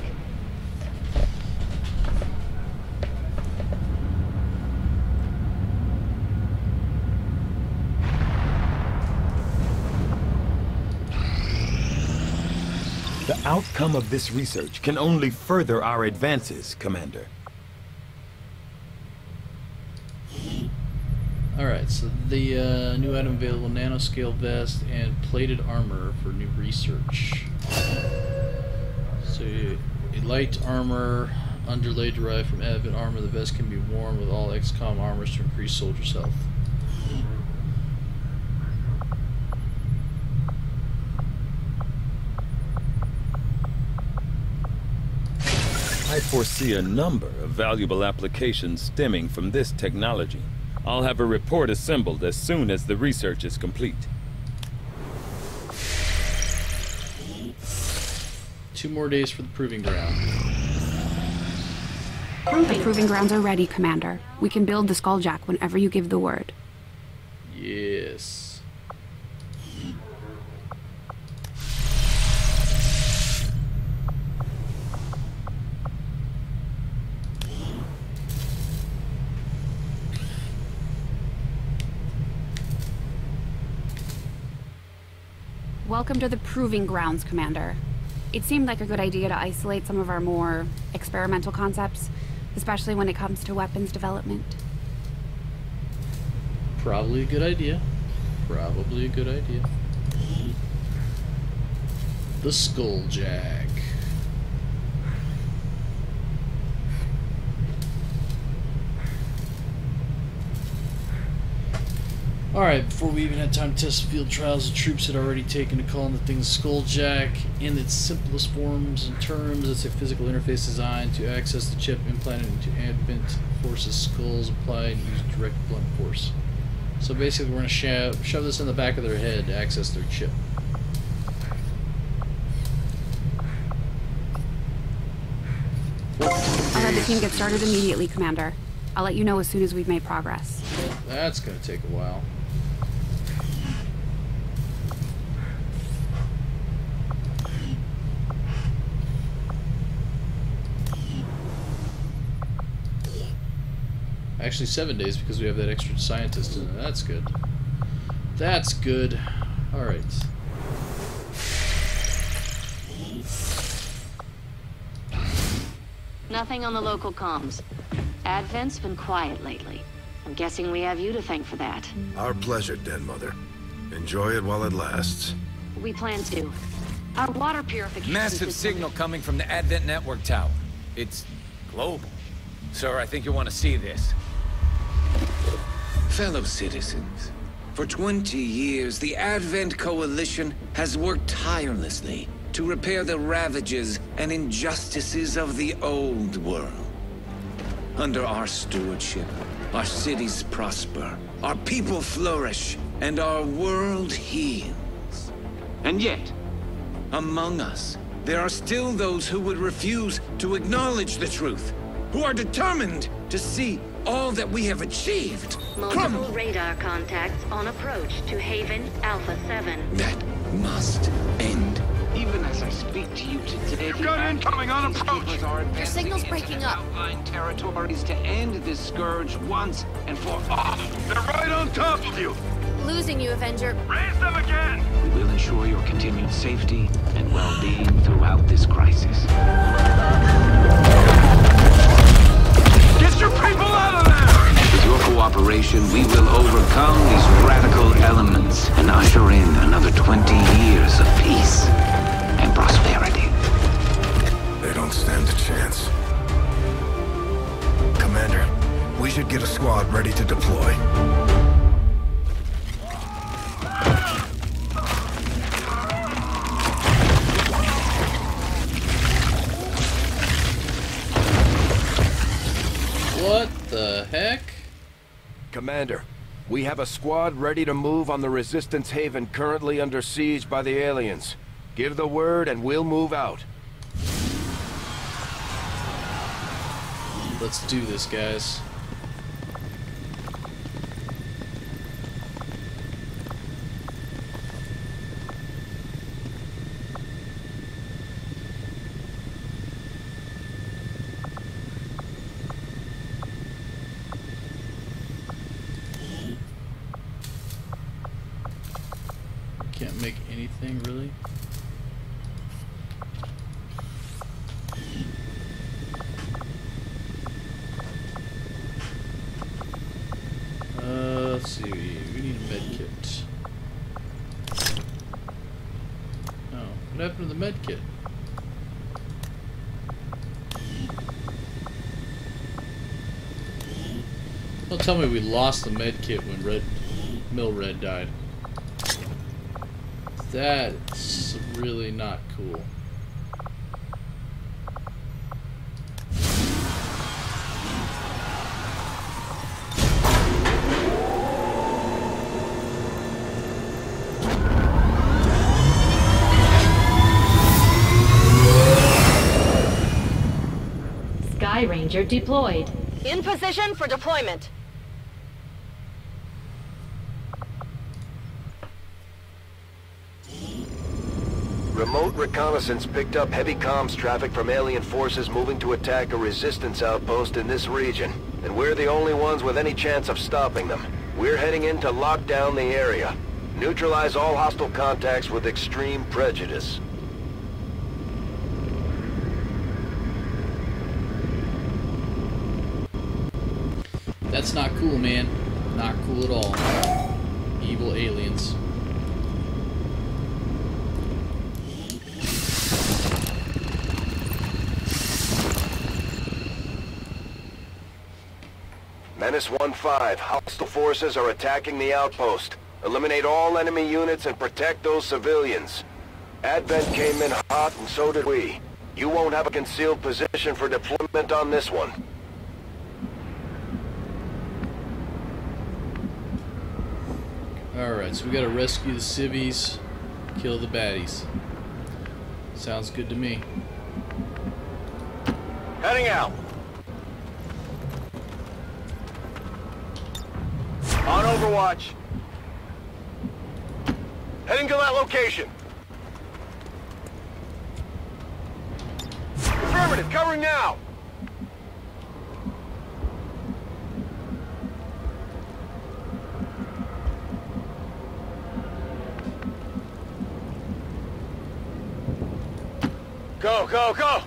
The outcome of this research can only further our advances, Commander. Alright, so the new item available, nanoscale vest and plated armor for new research. So a light armor underlay derived from Advent armor. The vest can be worn with all XCOM armors to increase soldiers' health. I foresee a number of valuable applications stemming from this technology. I'll have a report assembled as soon as the research is complete. 2 more days for the proving ground. The proving grounds are ready, Commander. We can build the Skulljack whenever you give the word. Yes. Welcome to the proving grounds, Commander. It seemed like a good idea to isolate some of our more experimental concepts, especially when it comes to weapons development. Probably a good idea. Probably a good idea. The Skulljack. Alright, before we even had time to test field trials, the troops had already taken to calling the thing Skulljack. In its simplest forms and terms, it's a physical interface designed to access the chip implanted into Advent Force's skulls, apply and use direct blunt force. So basically we're going to shove this in the back of their head to access their chip. I'll have the team get started immediately, Commander. I'll let you know as soon as we've made progress. That's going to take a while. Actually 7 days because we have that extra scientist in there. That's good. That's good. Alright. Nothing on the local comms. Advent's been quiet lately. I'm guessing we have you to thank for that. Our pleasure, Den Mother. Enjoy it while it lasts. We plan to. Our water purification Massive system... signal coming from the Advent network tower. It's global. Sir, I think you want to see this. Fellow citizens, for 20 years, the Advent Coalition has worked tirelessly to repair the ravages and injustices of the old world. Under our stewardship, our cities prosper, our people flourish, and our world heals. And yet, among us, there are still those who would refuse to acknowledge the truth, who are determined to see all that we have achieved Multiple radar contacts on approach to Haven Alpha 7. That must end. Even as I speak to you today, You've got incoming on approach! Your signal's breaking up. Outlying territories to end this scourge once and for all. They're right on top of you! Losing you, Avenger. Raise them again! We will ensure your continued safety and well-being throughout this crisis. Get your people out of there! With your cooperation, we will overcome these radical elements and usher in another 20 years years of peace and prosperity. They don't stand a chance. Commander, we should get a squad ready to deploy. What the heck? Commander, we have a squad ready to move on the Resistance Haven currently under siege by the aliens. Give the word and we'll move out. Let's do this, guys. Can't make anything really. Let's see. We need a med kit. Oh, what happened to the med kit? Don't tell me we lost the med kit when Red died. That's really not cool. Sky Ranger deployed. In position for deployment. Remote reconnaissance picked up heavy comms traffic from alien forces moving to attack a resistance outpost in this region. And we're the only ones with any chance of stopping them. We're heading in to lock down the area. Neutralize all hostile contacts with extreme prejudice. That's not cool, man. Not cool at all. Evil aliens. Menace 1-5, hostile forces are attacking the outpost. Eliminate all enemy units and protect those civilians. Advent came in hot and so did we. You won't have a concealed position for deployment on this one. Alright, so we gotta rescue the civvies, kill the baddies. Sounds good to me. Heading out. On Overwatch. Heading to that location. Affirmative, covering now. Go, go, go!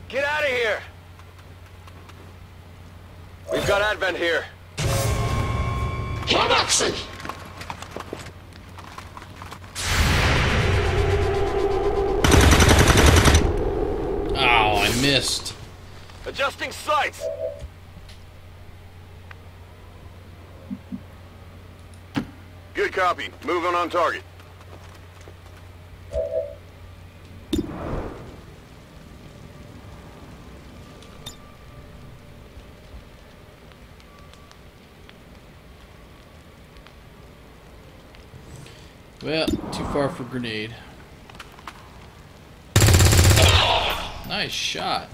Get out of here! We've got Advent here. Connection! Oh, I missed. Adjusting sights. Good copy. Moving on target. Well, too far for grenade. Nice shot.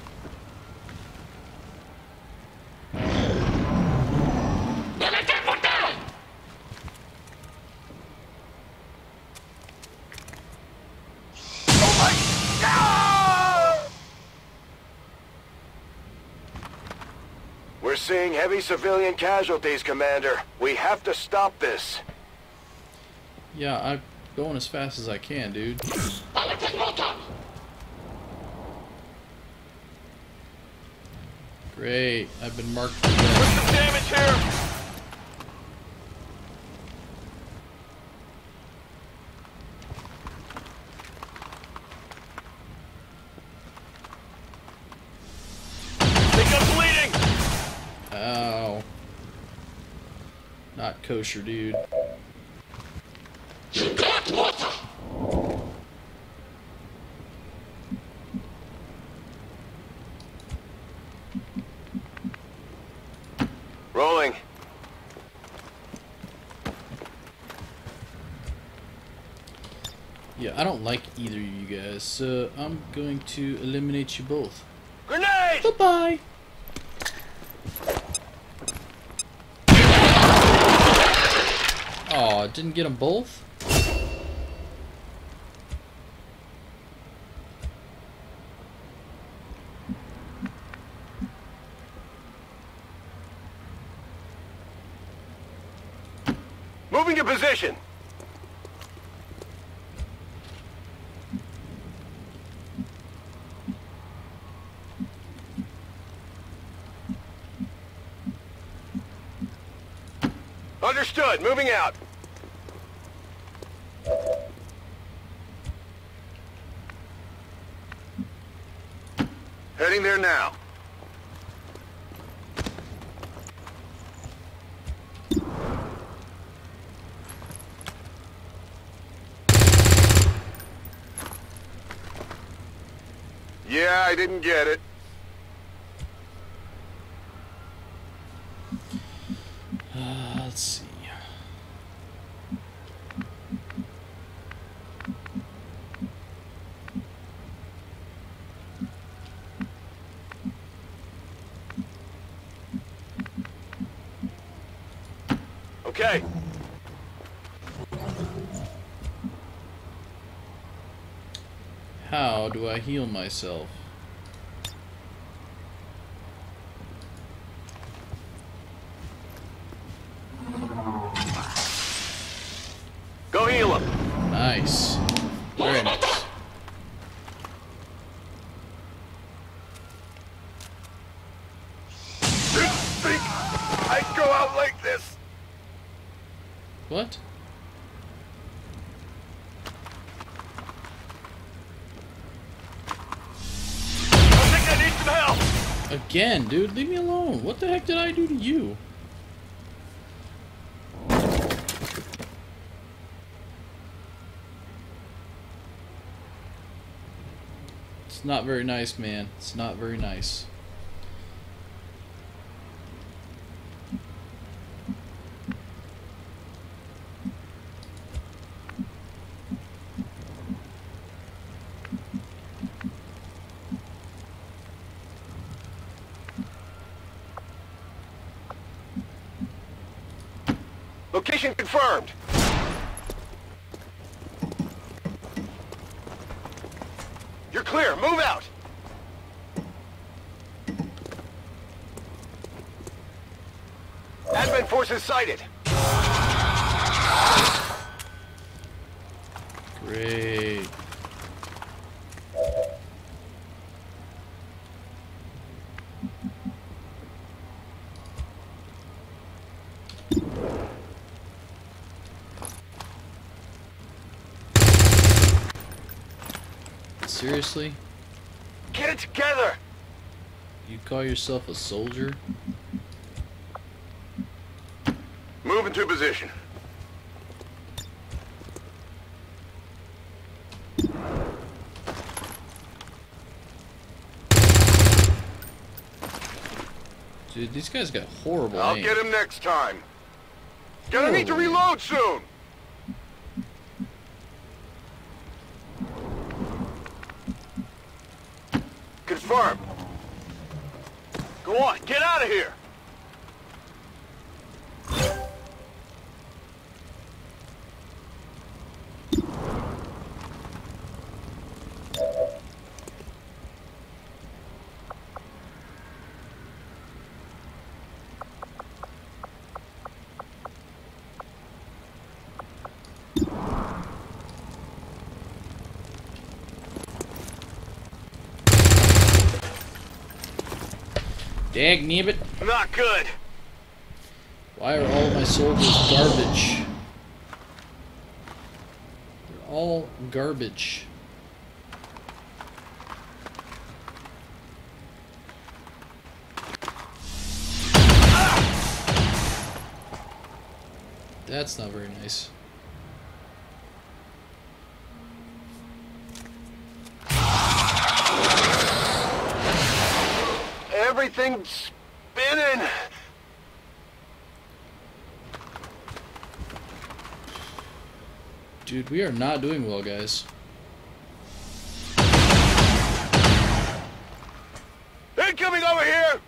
We're seeing heavy civilian casualties, Commander. We have to stop this. Yeah, I'm going as fast as I can, dude. Great, I've been marked for death. Put some damage here. kosher, dude. Rolling. Yeah, I don't like either of you guys, so I'm going to eliminate you both. Grenade! Bye-bye! Aw, didn't get them both? Moving to position. Understood. Moving out. Heading there now. Yeah, I didn't get it. Let's see. Okay. How do I heal myself? Go heal him. Nice. Very nice. Didn't think I'd go out like this. What? I think I need some help. Again, dude, leave me alone. What the heck did I do to you? It's not very nice, man. It's not very nice. Location confirmed. You're clear. Move out. Advent forces sighted. Great. Seriously? Get it together. You call yourself a soldier? Move into position. Dude, these guys got horrible I'll aim. get him next time. Gonna need to reload soon. Confirmed. Go on, get out of here. Dagnabbit. Not good. Why are all my soldiers garbage? They're all garbage. That's not very nice. Everything's spinning. Dude, we are not doing well, guys. Incoming over here!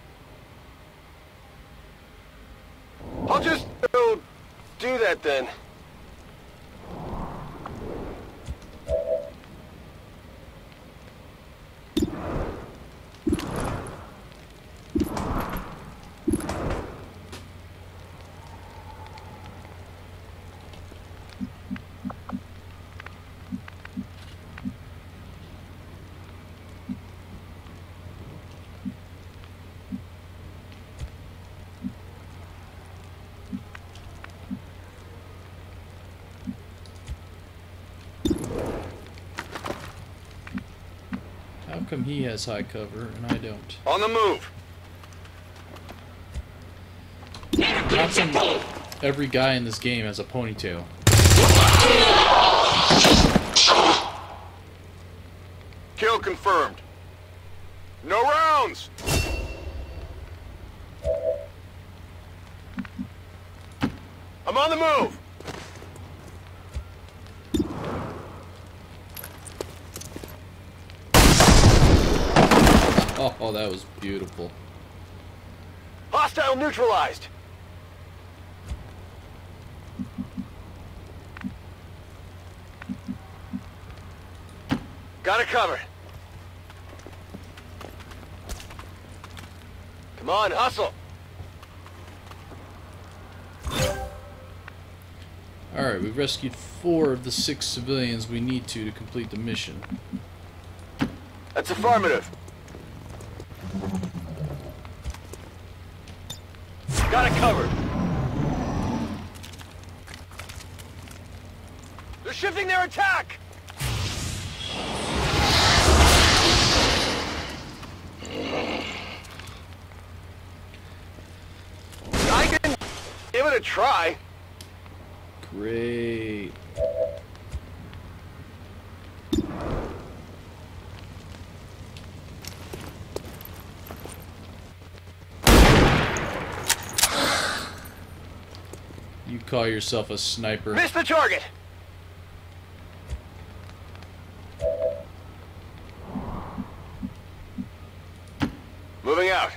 I'll just do that then. How come he has high cover and I don't? On the move. How come every guy in this game has a ponytail? Kill confirmed. No rounds! I'm on the move! Oh, that was beautiful. Hostile neutralized! Got it covered. Come on, hustle! Alright, we've rescued 4 of the 6 civilians we need to complete the mission. That's affirmative. Got it covered. They're shifting their attack! I can give it a try. Great. You call yourself a sniper. Missed the target! Moving out.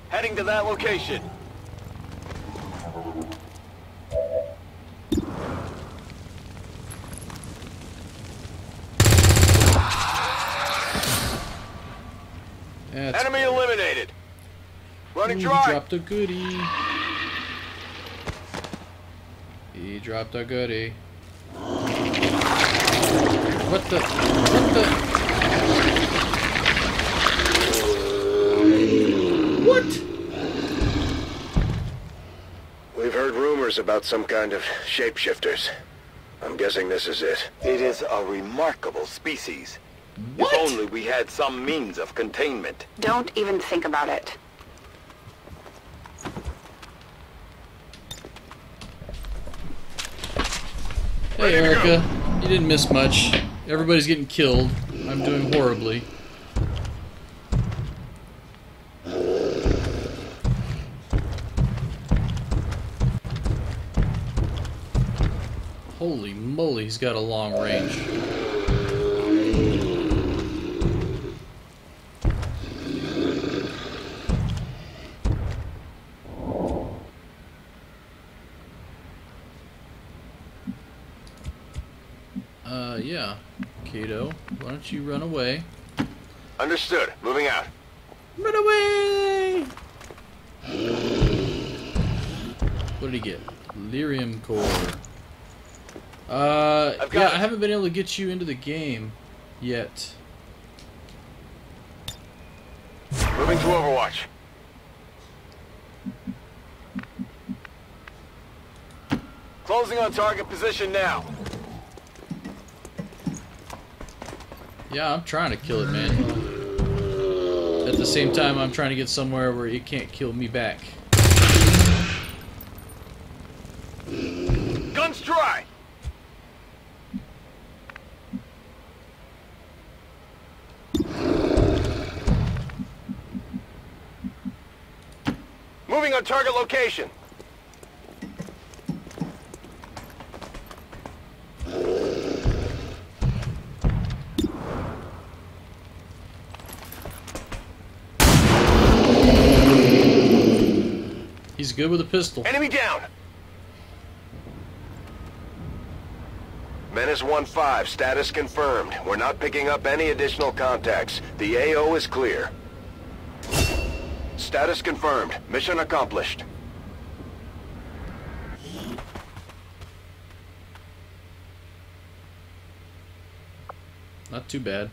Heading to that location. That's Enemy eliminated. Running Ooh, dry. He dropped a goodie. He dropped a goodie. What the? What the? What? We've heard rumors about some kind of shapeshifters. I'm guessing this is it. It is a remarkable species. What? If only we had some means of containment. Don't even think about it. Hey Erica, you didn't miss much. Everybody's getting killed. I'm doing horribly. Holy moly, he's got a long range. Yeah. Kato, why don't you run away? Understood. Moving out. Run away! What did he get? Lyrium core. Yeah, I haven't been able to get you into the game yet. to Overwatch. Closing on target position now. Yeah, I'm trying to kill it, man. At the same time, I'm trying to get somewhere where it can't kill me back. Guns dry! Moving on target location. He's good with a pistol. Enemy down! Menace 1-5, status confirmed. We're not picking up any additional contacts. The AO is clear. Status confirmed. Mission accomplished. Not too bad.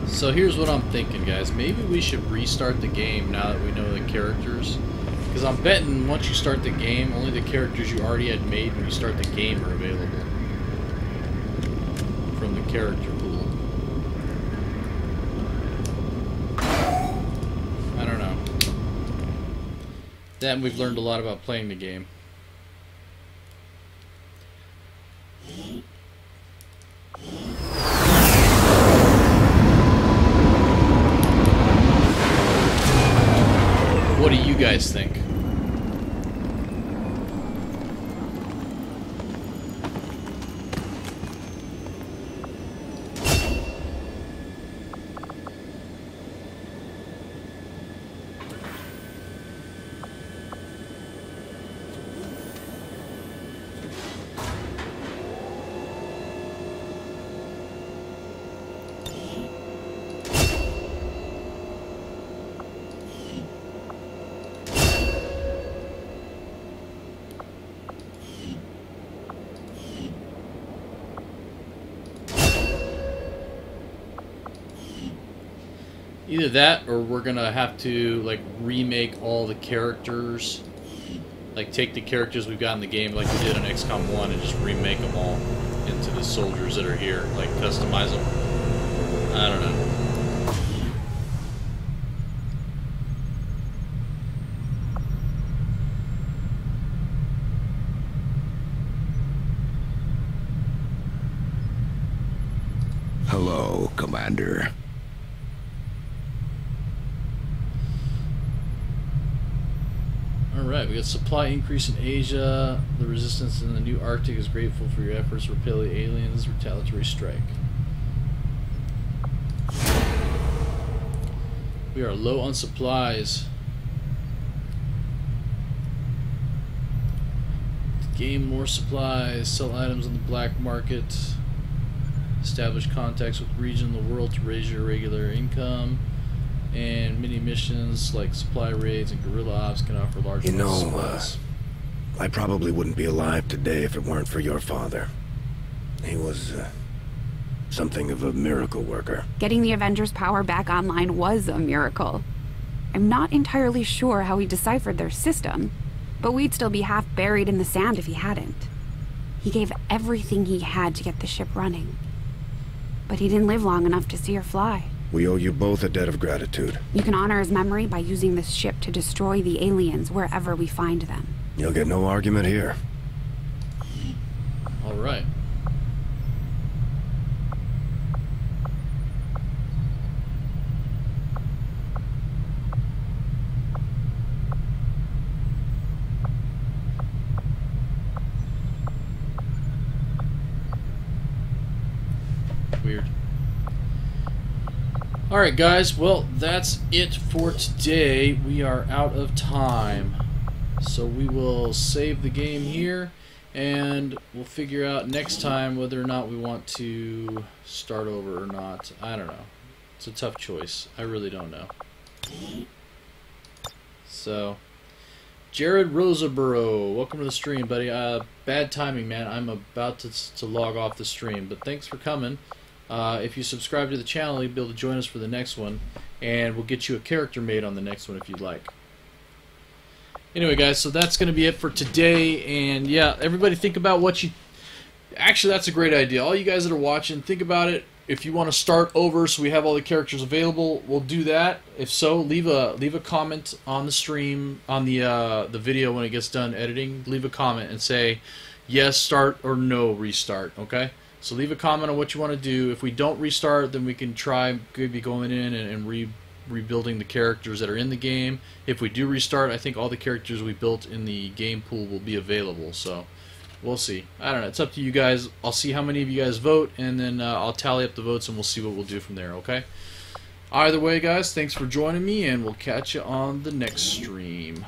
So here's what I'm thinking, guys. Maybe we should restart the game now that we know the characters. Because I'm betting once you start the game, only the characters you already had made when you start the game are available from the character pool. I don't know. Then we've learned a lot about playing the game. What do you guys think? Either that, or we're gonna have to like remake all the characters, like take the characters we've got in the game, like we did in XCOM 1, and just remake them all into the soldiers that are here, like customize them. I don't know. Hello, Commander. Alright, we got supply increase in Asia. The resistance in the new Arctic is grateful for your efforts to repel the aliens. Retaliatory strike. We are low on supplies. Gain more supplies. Sell items on the black market. Establish contacts with regions in the world to raise your regular income. And mini missions like supply raids and guerrilla ops can offer large amounts of supplies. I probably wouldn't be alive today if it weren't for your father. He was something of a miracle worker. Getting the Avengers' power back online was a miracle. I'm not entirely sure how he deciphered their system, but we'd still be half buried in the sand if he hadn't. He gave everything he had to get the ship running. But he didn't live long enough to see her fly. We owe you both a debt of gratitude. You can honor his memory by using this ship to destroy the aliens wherever we find them. You'll get no argument here. All right. Weird. Alright guys, well that's it for today. We are out of time. So we will save the game here and we'll figure out next time whether or not we want to start over or not. I don't know. It's a tough choice. I really don't know. So Jared Rosaborough, welcome to the stream, buddy. Bad timing, man. I'm about to log off the stream, but thanks for coming. If you subscribe to the channel, you'll be able to join us for the next one, and we'll get you a character made on the next one if you'd like. Anyway, guys, so that's going to be it for today, and yeah, everybody think about what you... Actually, that's a great idea. All you guys that are watching, think about it. If you want to start over so we have all the characters available, we'll do that. If so, leave a comment on the stream, on the video when it gets done editing. Leave a comment and say yes, start, or no, restart, okay? So leave a comment on what you want to do. If we don't restart, then we can try maybe going in and rebuilding the characters that are in the game. If we do restart, I think all the characters we built in the game pool will be available, so... We'll see. I don't know. It's up to you guys. I'll see how many of you guys vote, and then I'll tally up the votes, and we'll see what we'll do from there, okay? Either way, guys, thanks for joining me, and we'll catch you on the next stream.